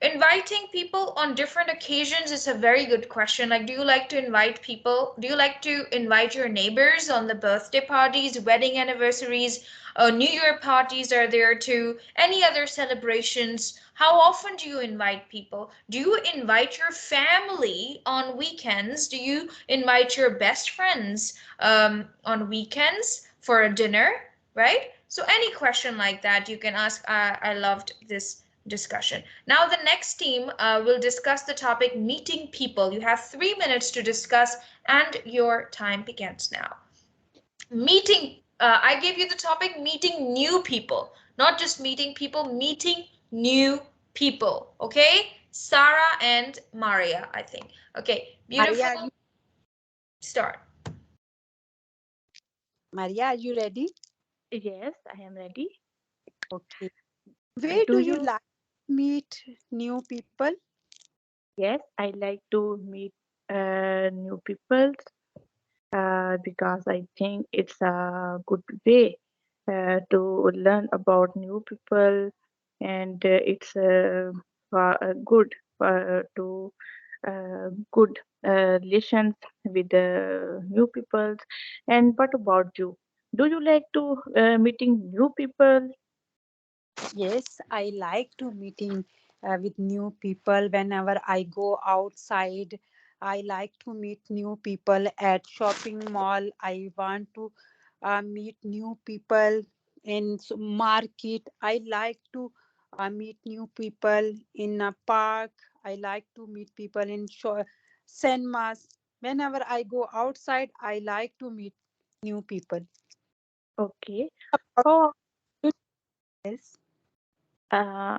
inviting people on different occasions is a very good question. Like, do you like to invite people? Do you like to invite your neighbors on the birthday parties, wedding anniversaries, New Year parties are there too? Any other celebrations? How often do you invite people? Do you invite your family on weekends? Do you invite your best friends on weekends for a dinner? Right? So, any question like that you can ask. I loved this discussion. Now, the next team will discuss the topic meeting people. You have 3 minutes to discuss, and your time begins now. Meeting, I gave you the topic meeting new people, not just meeting people, meeting new people. Okay? Sarah and Maria, I think. Okay, Maria, beautiful. Start. Maria, are you ready? Yes, I am ready. Okay. Where Do do you you? like to meet new people? Yes, I like to meet new people because I think it's a good way to learn about new people, and it's good to good relations with the new people. And what about you? Do you like to meeting new people? Yes, I like to meeting with new people whenever I go outside. I like to meet new people at shopping mall. I want to meet new people in market. I like to meet new people in a park. I like to meet people in cinemas. Whenever I go outside, I like to meet new people. Okay. How Yes. uh,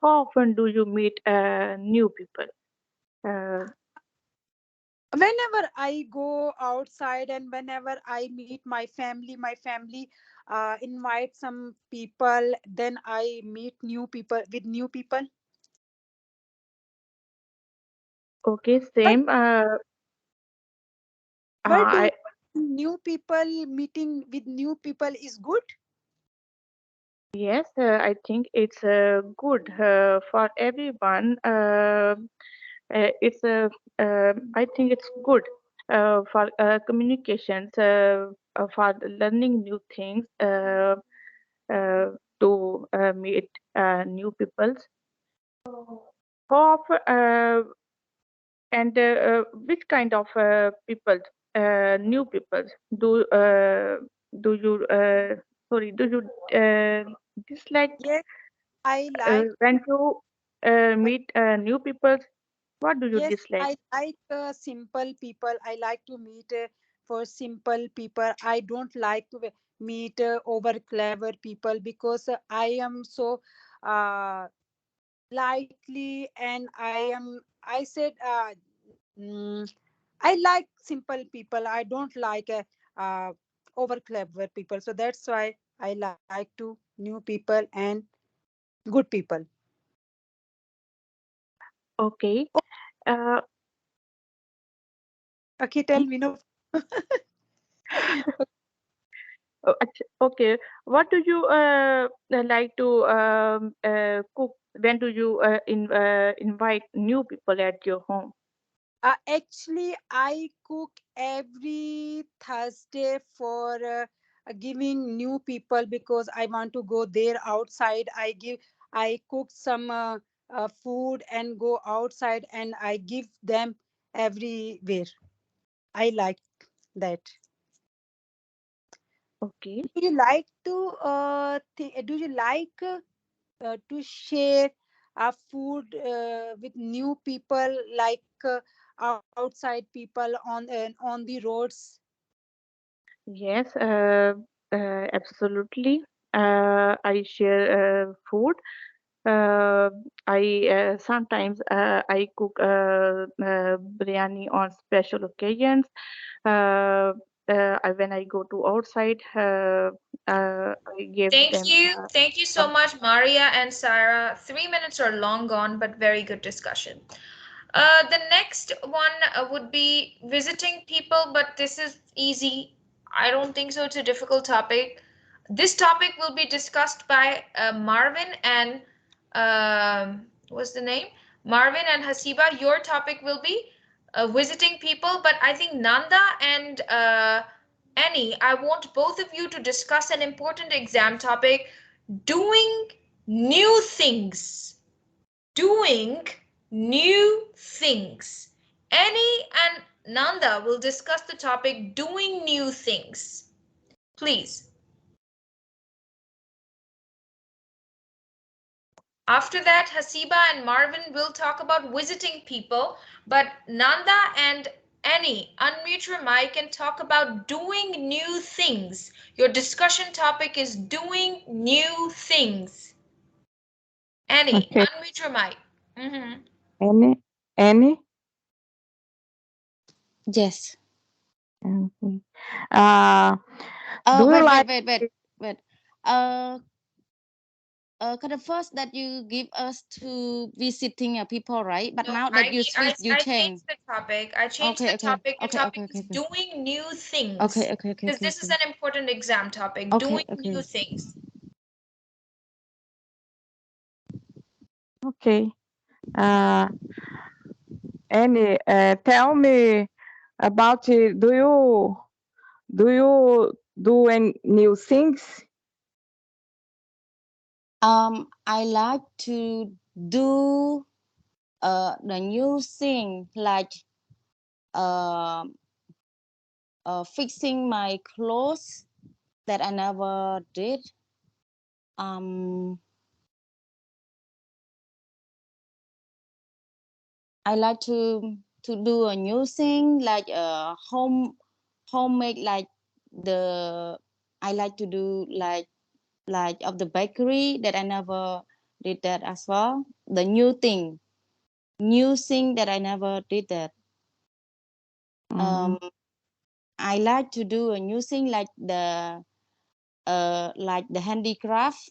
how often do you meet new people? Uh, Whenever I go outside and whenever I meet my family invite some people, then I meet new people with new people. okay, But same. but do you I new people meeting with new people is good? Yes, I think it's good for everyone. It's I think it's good for communications, for learning new things, uh, to meet new people. How often, and which kind of people, new people, do do you sorry, do you dislike Yes, I like when you meet new people? What do you yes, dislike? I like simple people. I like to meet for simple people. I don't like to meet over clever people because I am so uh lightly and I said mm, I like simple people. I don't like over clever people. So that's why I like to new people and good people. Okay. Uh, Okay, tell me no. okay. What do you like to cook? When do you invite new people at your home? Actually, I cook every Thursday for giving new people because I want to go there outside. I cook some. food and go outside and I give them everywhere. I like that. Okay. Do you like to to share food with new people, like outside people on the roads? Yes, absolutely. I share food. Uh, I sometimes I cook biryani on special occasions. Uh, when I go to outside, I give Thank them. you. Thank you so Some, much, Maria and Sarah. 3 minutes are long gone, but very good discussion. The next one would be visiting people, but this is easy. I don't think so. It's a difficult topic. This topic will be discussed by Marvin and what's the name? Marvin and Hasiba. Your topic will be visiting people, but I think Nanda and Annie, I want both of you to discuss an important exam topic: doing new things. Doing new things. Annie and Nanda will discuss the topic doing new things. Please. After that, Hasiba and Marvin will talk about visiting people, but Nanda and Annie, unmute your mic and talk about doing new things. Your discussion topic is doing new things. Annie, Okay. unmute your mic. Mhm. Any? Any? Yes. Okay. Uh, do you Wait, like? wait, wait, wait, wait. Uh, kind of first that you give us to visiting people, right? But No, now that you switch, you I change. changed the topic. I changed Okay, the okay, topic. The okay, okay, topic okay, is okay, doing new okay, things. okay, okay, Because okay, this is okay, an important exam topic. okay, Doing new okay. things. Okay. Uh, Any? Tell me about it. Do you do any new things? I like to do the new thing like um fixing my clothes that I never did. Um, I like to do a new thing like homemade like the I like to do like of the bakery that I never did that as well. The new thing that I never did that. Mm, Um, I like to do a new thing like the handicraft,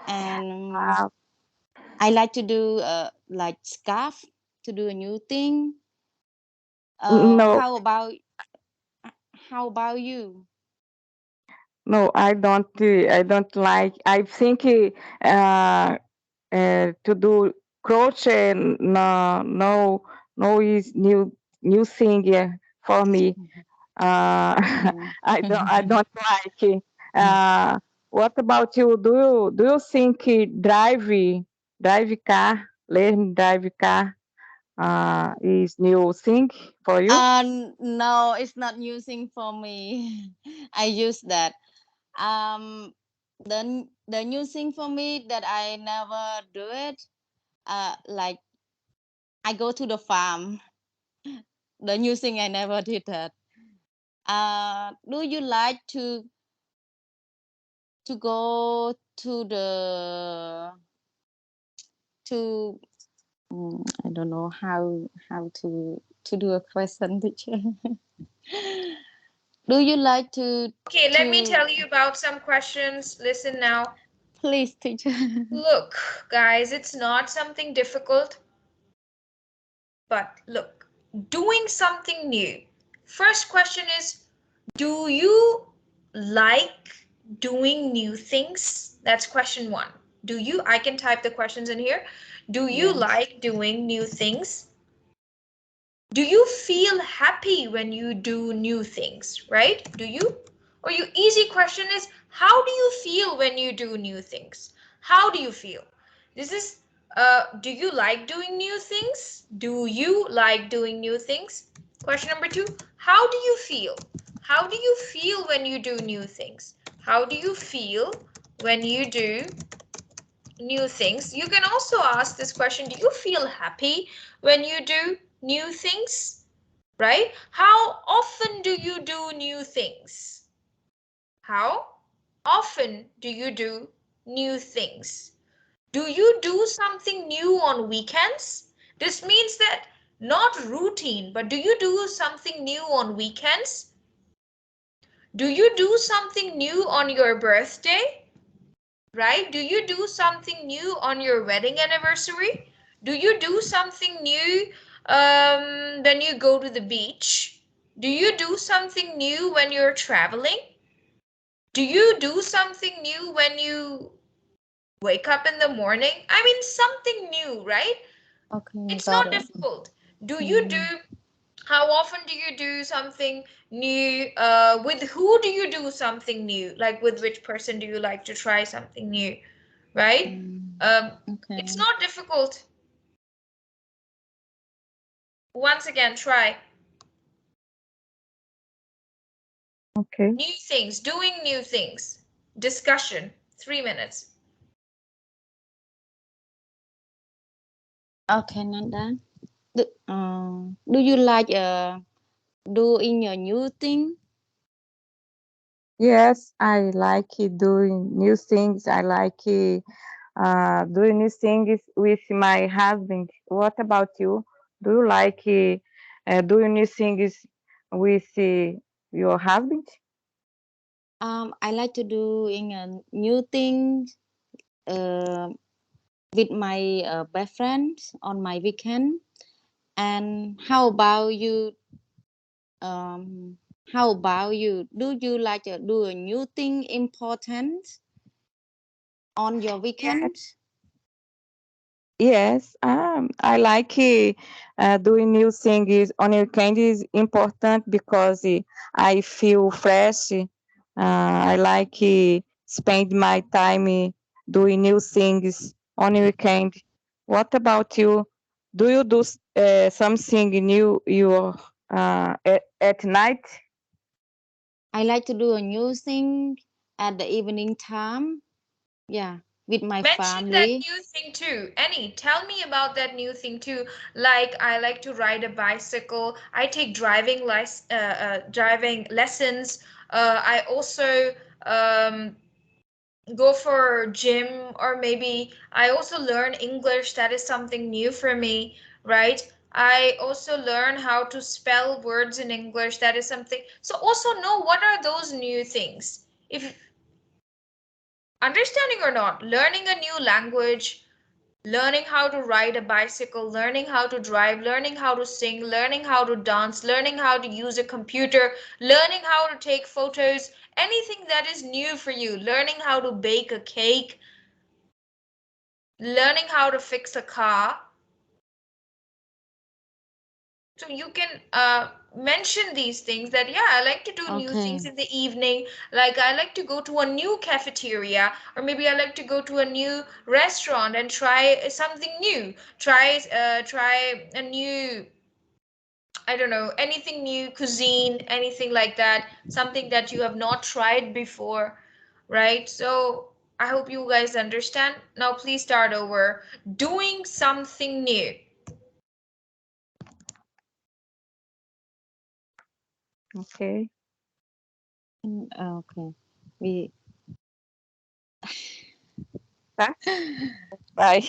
and uh, I like to do like scarf to do a new thing. no, How about you? no, I don't. I don't like. I think to do crochet. No, no, no is new thing for me. Mm. I don't like it. What about you? Do you think drive car, learn drive car is new thing for you? No, it's not using for me. I use that. Um, the new thing for me that I never do it. Like I go to the farm. The new thing I never did that. Do you like to go to the to I don't know how to do a question, teacher. Do you like Okay, let me to tell you about some questions. Listen now. please, teacher? Look, guys, it's not something difficult, but look, doing something new. First question is, do you like doing new things? That's question one. Do you? I can type the questions in here. Do you Yes. like doing new things? Do you feel happy when you do new things, right? Do you? Or your easy question is, how do you feel when you do new things? How do you feel? This is Do you like doing new things? Do you like doing new things? Question number two, how do you feel? How do you feel when you do new things? How do you feel when you do new things? You can also ask this question, do you feel happy when you do new things? Right? How often do you do new things? How often do you do new things? Do you do something new on weekends? This means that not routine, but do you do something new on weekends? Do you do something new on your birthday? Right? Do you do something new on your wedding anniversary? Do you do something new when you go to the beach? Do you do something new when you're traveling? Do you do something new when you wake up in the morning? I mean, something new, right? Okay, It's got not it. difficult. Do you do, Mm, how often do you do something new? With who do you do something new? Like with which person do you like to try something new, right? mm, Um, it's okay. not difficult. Once again, try Okay. new things, doing new things. Discussion, 3 minutes. Okay, Nanda. Do you like doing a new thing? Yes, I like doing new things. I like doing new things with my husband. What about you? Do you like doing new things with your husband? I like to doing a new thing uh, with my best friends on my weekend. And how about you? Um, how about you? Do you like to do a new thing important on your Yes. weekend? Yes, I like doing new things on weekend is important because I feel fresh. I like spend my time doing new things on weekend. What about you? Do you do something new at night? I like to do a new thing at the evening time. Yeah, with my Mention that family. new thing too. Annie, tell me about that new thing too. Like I like to ride a bicycle. I take driving lessons. I also um, go for gym, or maybe I also learn English. That is something new for me, right? I also learn how to spell words in English. That is something. So also know what are those new things. If understanding or not, learning a new language, learning how to ride a bicycle, learning how to drive, learning how to sing, learning how to dance, learning how to use a computer, learning how to take photos, anything that is new for you, learning how to bake a cake, learning how to fix a car. So you can mention these things that, yeah, I like to do new things Okay. in the evening. Like I like to go to a new cafeteria, or maybe I like to go to a new restaurant and try something new. Try a new, I don't know, anything new, cuisine, anything like that, something that you have not tried before, right? So I hope you guys understand. Now please start over. Doing something new. Okay. Okay. We Tá? Bye.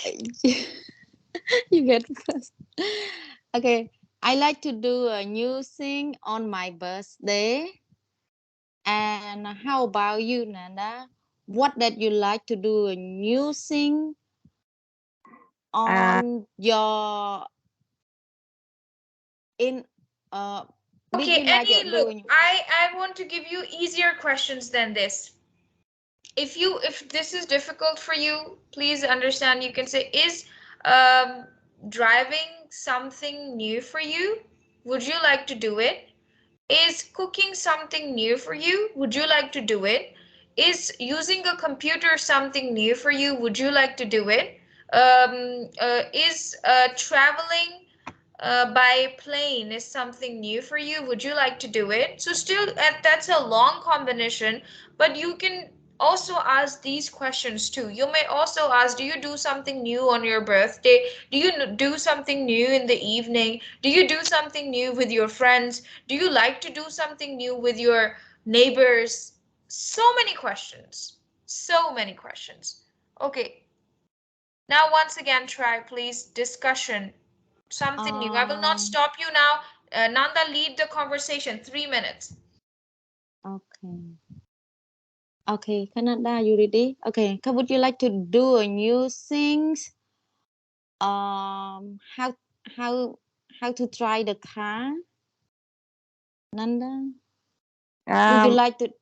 you get first. Okay. I like to do a new thing on my birthday. And how about you, Nanda? What that you like to do a new thing Uh, on your in uh did Okay, you like Annie, look, doing I want to give you easier questions than this. If this is difficult for you, please understand. You can say, is um, driving something new for you? Would you like to do it? Is cooking something new for you? Would you like to do it? Is using a computer something new for you? Would you like to do it? Is traveling by plane is something new for you? Would you like to do it? So still, that's a long combination, but you can also ask these questions too. You may also ask, do you do something new on your birthday? Do you do something new in the evening? Do you do something new with your friends? Do you like to do something new with your neighbors? So many questions. So many questions. Okay, now once again try please discussion something new. I will not Um, stop you now. Nanda, lead the conversation. 3 minutes. okay. Okay, Canada, you ready? Okay, would you like to do a new things? How how how to try the car, Nanda? Would you Um, like to?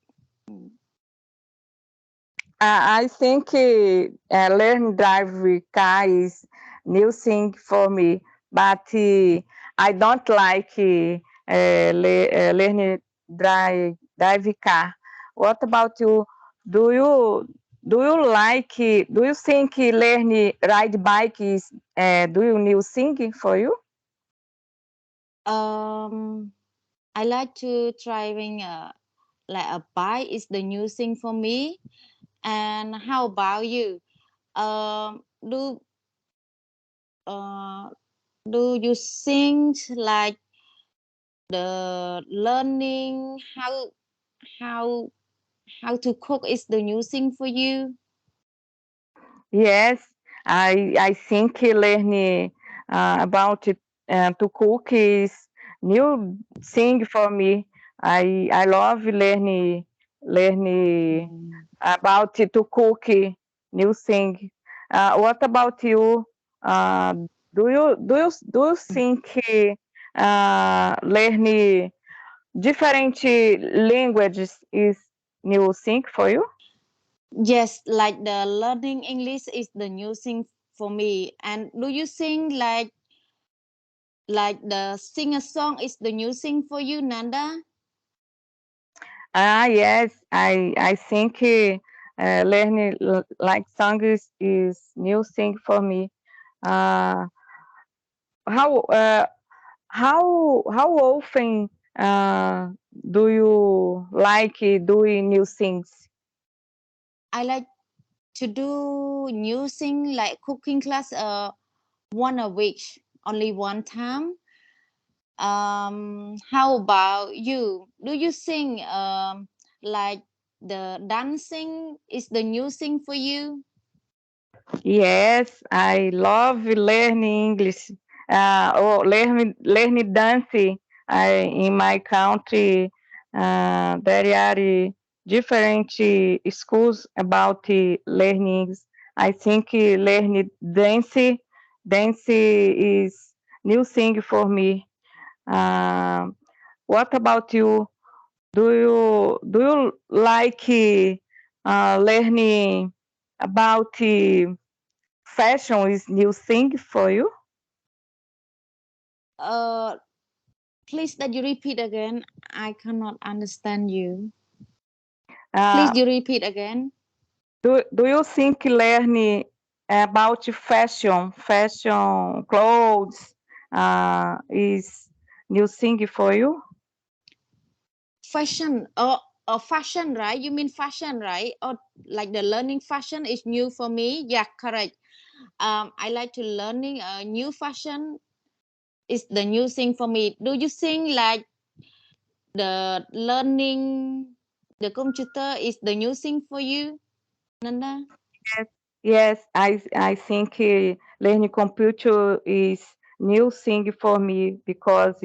I think learn drive car is new thing for me, but I don't like learn drive car. What about you? Do you do you like? Do you think learn ride bike is do you new thing for you? Um, I like to driving like a bike is the new thing for me. And how about you? Um, do uh do you think like the learning how how to cook is the new thing for you? Yes, I think learning about to cook is new thing for me. I love learning Mm. about to cook new thing. What about you? Uh, do you think learning different languages is new thing for you? Yes, like the learning English is the new thing for me. And do you think like the sing a song is the new thing for you, Nanda? Yes, I think learning like songs is new thing for me. Uh, how uh, how often do you like doing new things? I like to do new thing like cooking class one a week, only one time. How about you? Do you think like the dancing is the new thing for you? Yes, I love learning English. Learning dance. In my country, there are different schools about learning. I think learning dance is new thing for me. What about you? Do you like learning about fashion is new thing for you? Uh, Please that you repeat again. I cannot understand you. Uh, Please you repeat again. do you think learning about fashion clothes is new thing for you? Fashion fashion, right? You mean fashion, right? Or like the learning fashion is new for me? Yeah, correct. I like to learning a new fashion is the new thing for me. Do you think like the learning the computer is the new thing for you, Nanda? Yes, yes, I think learning computer is new thing for me because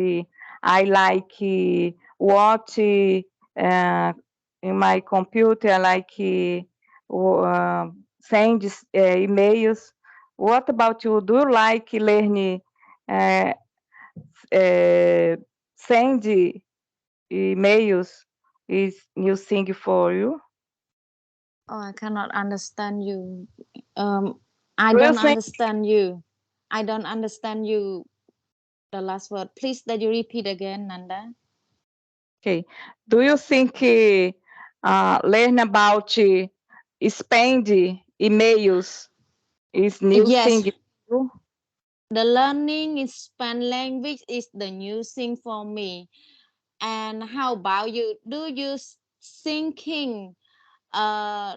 I like what in my computer I like send emails. What about you? Do you like learning uh, uh, send emails? Is new thing for you? Oh, I cannot understand you. Um, I Do you don't think? understand you. I don't understand you. The last word. Please that you repeat again, Nanda. Okay. Do you think learn about spend emails? Is new Yes, thing for you? the learning in Spanish language is the new thing for me. And how about you? Thinking uh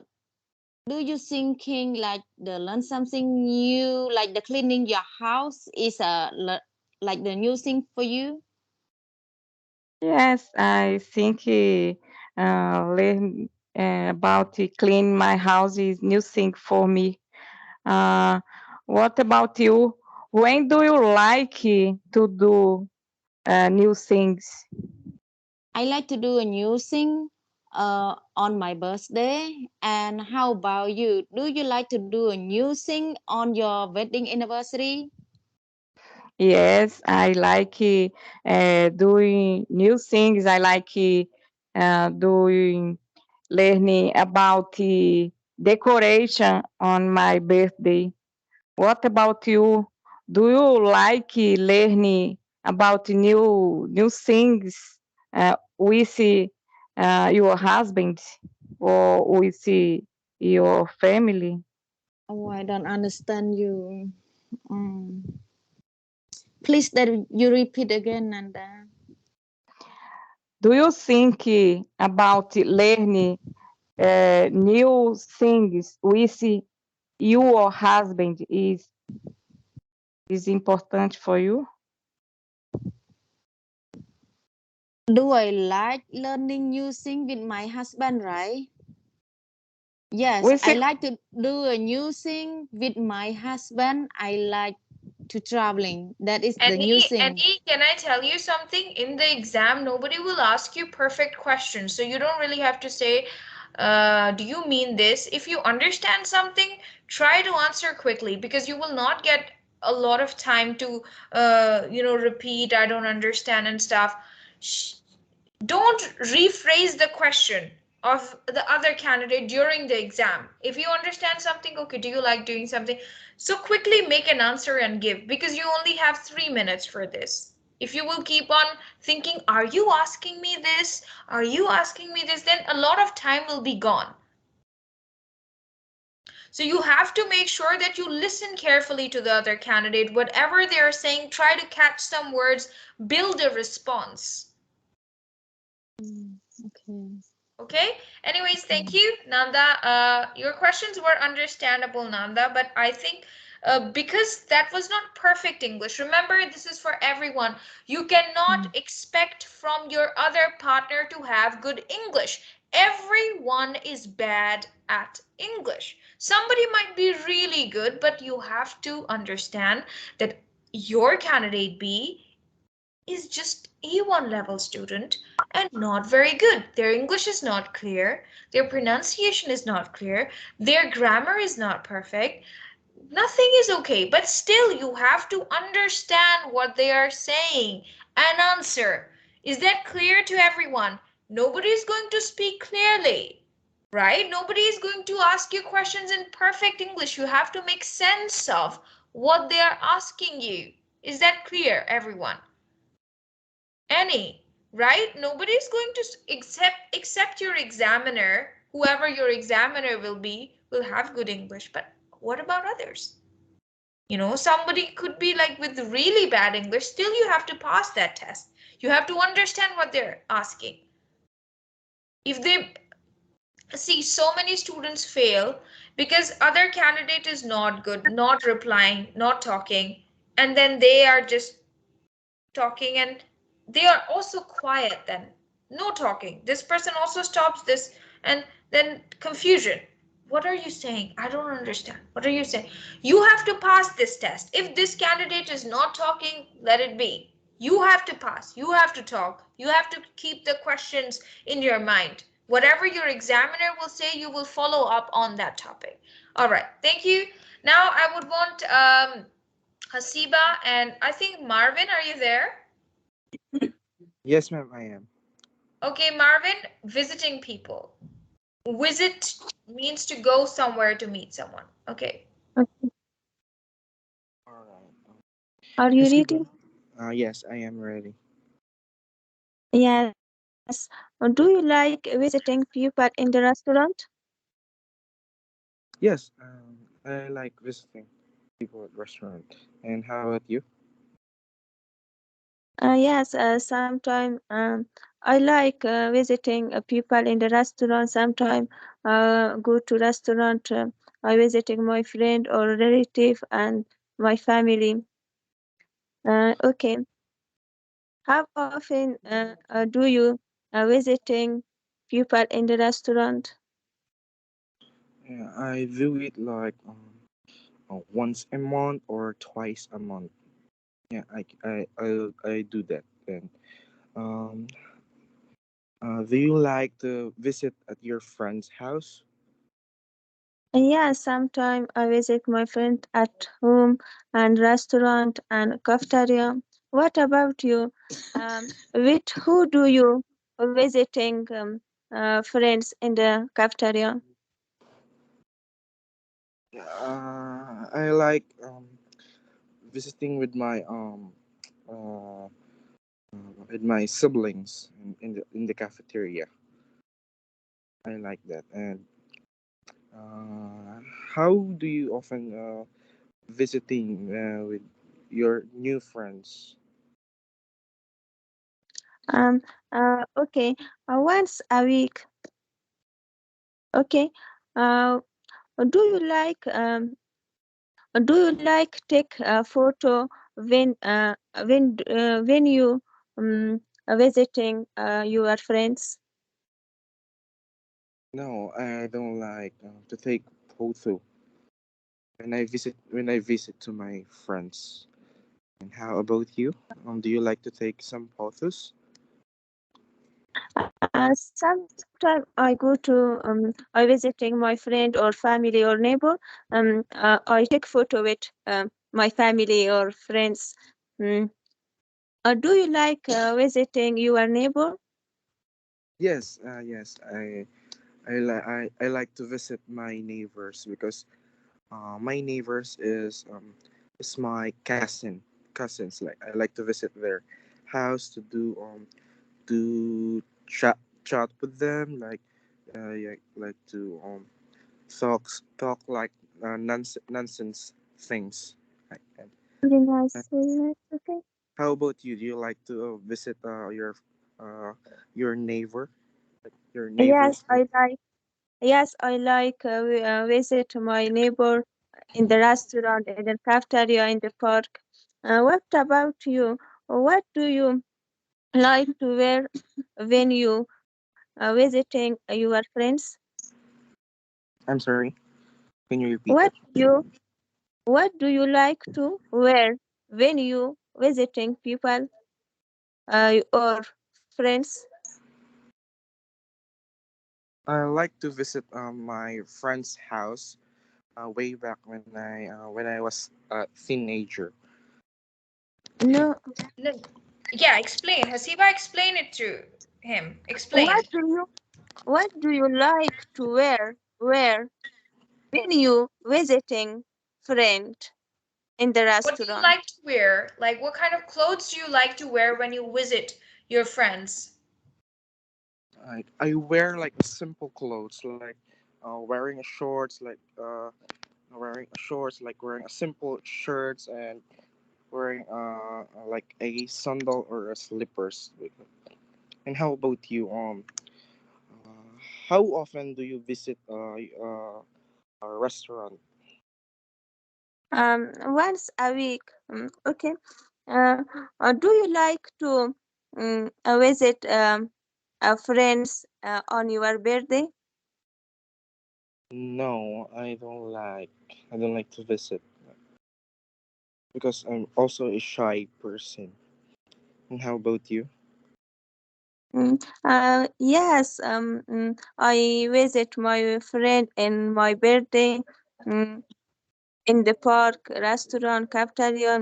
do you thinking like the learn something new, like the cleaning your house is like the new thing for you? Yes, I think learn about clean my house is new thing for me. Uh, what about you? When do you like to do new things? I like to do a new thing on my birthday. And how about you? Do you like to do a new thing on your wedding anniversary? Yes, I like doing new things. I like doing learning about decoration on my birthday. What about you? Do you like learning about new things with your husband or with your family? Oh, I don't understand you. Um, Please that you repeat again, Nanda. Do you think about learning new things with your husband is important for you? Do I like learning new thing with my husband, right? Yes, With I like to do a new thing with my husband. I like to traveling. That is the new thing. Can I tell you something? In the exam, nobody will ask you perfect questions, so you don't really have to say, do you mean this? If you understand something, try to answer quickly because you will not get a lot of time to, repeat, I don't understand and stuff. Don't rephrase the question of the other candidate during the exam. If you understand something, okay, do you like doing something? So quickly make an answer and give because you only have 3 minutes for this. If you will keep on thinking, are you asking me this? Are you asking me this? Then a lot of time will be gone. So you have to make sure that you listen carefully to the other candidate. Whatever they are saying, try to catch some words, build a response. Okay. Okay. Anyways, thank Okay. you, Nanda. Your questions were understandable, Nanda, but I think because that was not perfect English. Remember, this is for everyone. You cannot expect from your other partner to have good English. Everyone is bad at English. Somebody might be really good, but you have to understand that your candidate B is just A1 level student and not very good. Their English is not clear, their pronunciation is not clear, their grammar is not perfect. Nothing is okay, but still you have to understand what they are saying and answer. Is that clear to everyone? Nobody is going to speak clearly, right? Nobody is going to ask you questions in perfect English. You have to make sense of what they are asking you. Is that clear, everyone? Any, right? Nobody's going to except your examiner, whoever your examiner will be, will have good English. But what about others? Somebody could be like with really bad English, still you have to pass that test. You have to understand what they're asking. If they see, so many students fail because other candidate is not good, not replying, not talking, and then they are just talking and they are also quiet, then no talking, this person also stops this, and then confusion. What are you saying? I don't understand. What are you saying? You have to pass this test. If this candidate is not talking, let it be. You have to pass, you have to talk, you have to keep the questions in your mind. Whatever your examiner will say, you will follow up on that topic. All right, thank you. Now I would want Hasiba, and I think Marvin, are you there? Yes, ma'am, I am. Okay, Marvin, visiting people. Visit means to go somewhere to meet someone. Okay. Okay. All right. Are you Hasiba. ready? Yes, I am ready. Yes. Do you like visiting people in the restaurant? Yes. I like visiting people at restaurant. And how about you? Yes, sometimes I like visiting people in the restaurant. Sometimes go to restaurant. I visiting my friend or relative and my family. Okay. How often do you visiting people in the restaurant? Yeah, I do it like once a month or twice a month. Yeah, I do that. And um, do you like to visit at your friend's house? Yeah, sometimes I visit my friend at home and restaurant and cafeteria. What about you? With who do you visiting friends in the cafeteria? I like visiting uh, with my siblings in the cafeteria. I like that. And uh, how do you often visiting with your new friends? Um, okay, once a week. Okay. Uh, do you like take a photo when you visiting your friends? No, I don't like to take photo when I visit to my friends. And how about you? Do you like to take some photos? Sometimes I go to I visiting my friend or family or neighbor. I take photo with my family or friends. Mm. Do you like visiting your neighbor? Yes, yes. I like to visit my neighbors because my neighbors is my cousins. Like I like to visit their house to chat with them. Like yeah, like to talk like nonsense things. And, Very uh, nice, very nice. Okay. how about you? Do you like to visit uh your neighbor, like your Yes, neighbors? I like. Yes, I like visit my neighbor in the restaurant, in the cafeteria, in the park. What about you? What do you like to wear when you visiting your friends? I'm sorry. Can you repeat What that? you what do you like to wear when you visiting people or friends? I like to visit my friend's house way back when I was a teenager. No. No, yeah, explain. Hasiba, explain it to him. Explain. What do you like to wear when you visiting friend in the What do you restaurant? like to wear? Like, what kind of clothes do you like to wear when you visit your friends? I wear like simple clothes, like wearing a shorts, like wearing a simple shirts and wearing like a sandal or a slippers. And how about you? How often do you visit a restaurant? Once a week. Okay. Uh, do you like to visit friends on your birthday? No, I don't like to visit because I'm also a shy person. And how about you? Yes. I visit my friend in my birthday. Mm, in the park, restaurant, cafeteria,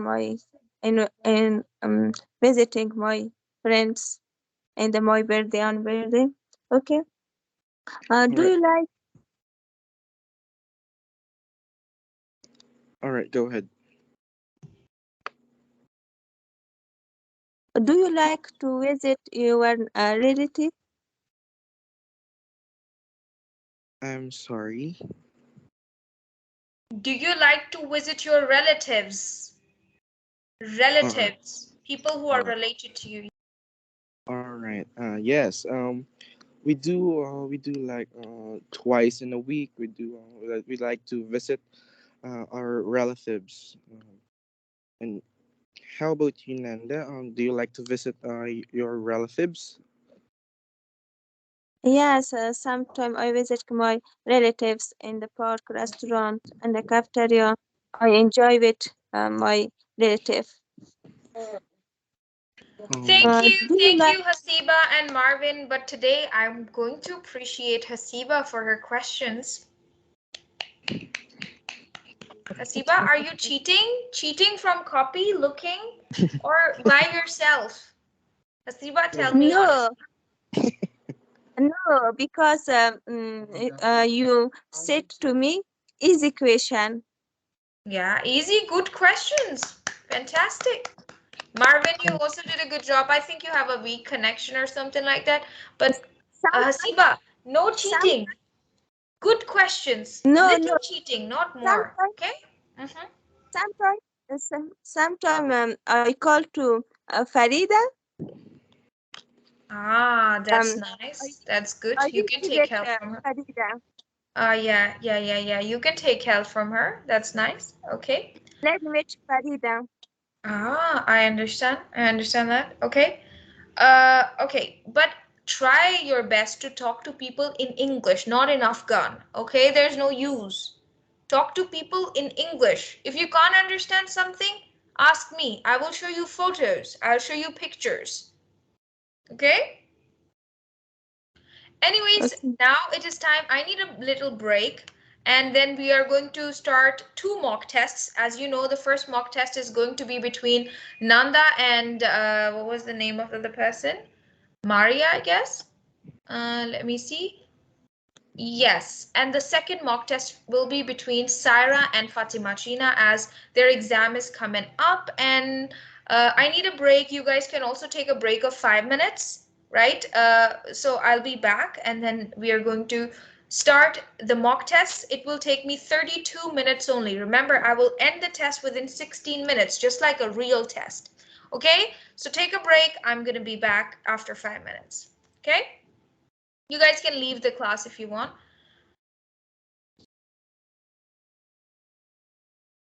in visiting my friends in my birthday and birthday. Okay. All Do right, you like all right, go ahead. to visit your relative? I'm sorry. Do you like to visit your relatives? All right. Relatives, people who are All right. related to you. All right. Yes. We do like twice in a week. We like to visit our relatives. And how about you, Nanda? Do you like to visit your relatives? Yes, sometimes I visit my relatives in the park, restaurant, and the cafeteria. I enjoy with my relative. Um, Do you Thank like? you, Hasiba and Marvin. But today I'm going to appreciate Hasiba for her questions. Hasiba, are you cheating? Cheating from copy, looking, or by yourself? Hasiba, tell me honest. No, no, because you said to me easy question. Yeah, easy, good questions. Fantastic. Marvin, you also did a good job. I think you have a weak connection or something like that. But Sometimes, Hasiba, no some cheating. Good questions. no, no. Little cheating, not more. Sometimes, Okay? Mm-hmm. sometimes I call to Farida. Ah, that's Um, I nice. That's good. I You will can take visit help from her. Farida. Yeah. You can take help from her. That's nice. Okay. Let me meet Farida. Ah, I understand. I understand that. Okay. Okay. But try your best to talk to people in English, not in Afghan. Okay? There's no use. Talk to people in English. If you can't understand something, ask me. I will show you photos. I'll show you pictures. Okay? Anyways, Okay. now it is time. I need a little break. And then we are going to start two mock tests. As you know, the first mock test is going to be between Nanda and what was the name of the other person? Maria, I guess. Let me see. Yes, and the second mock test will be between Saira and Fatima China as their exam is coming up. And I need a break. You guys can also take a break of 5 minutes, right? So I'll be back and then we are going to start the mock test. It will take me 32 minutes only. Remember, I will end the test within 16 minutes, just like a real test. Okay, so take a break. I'm going to be back after 5 minutes. Okay. You guys can leave the class if you want.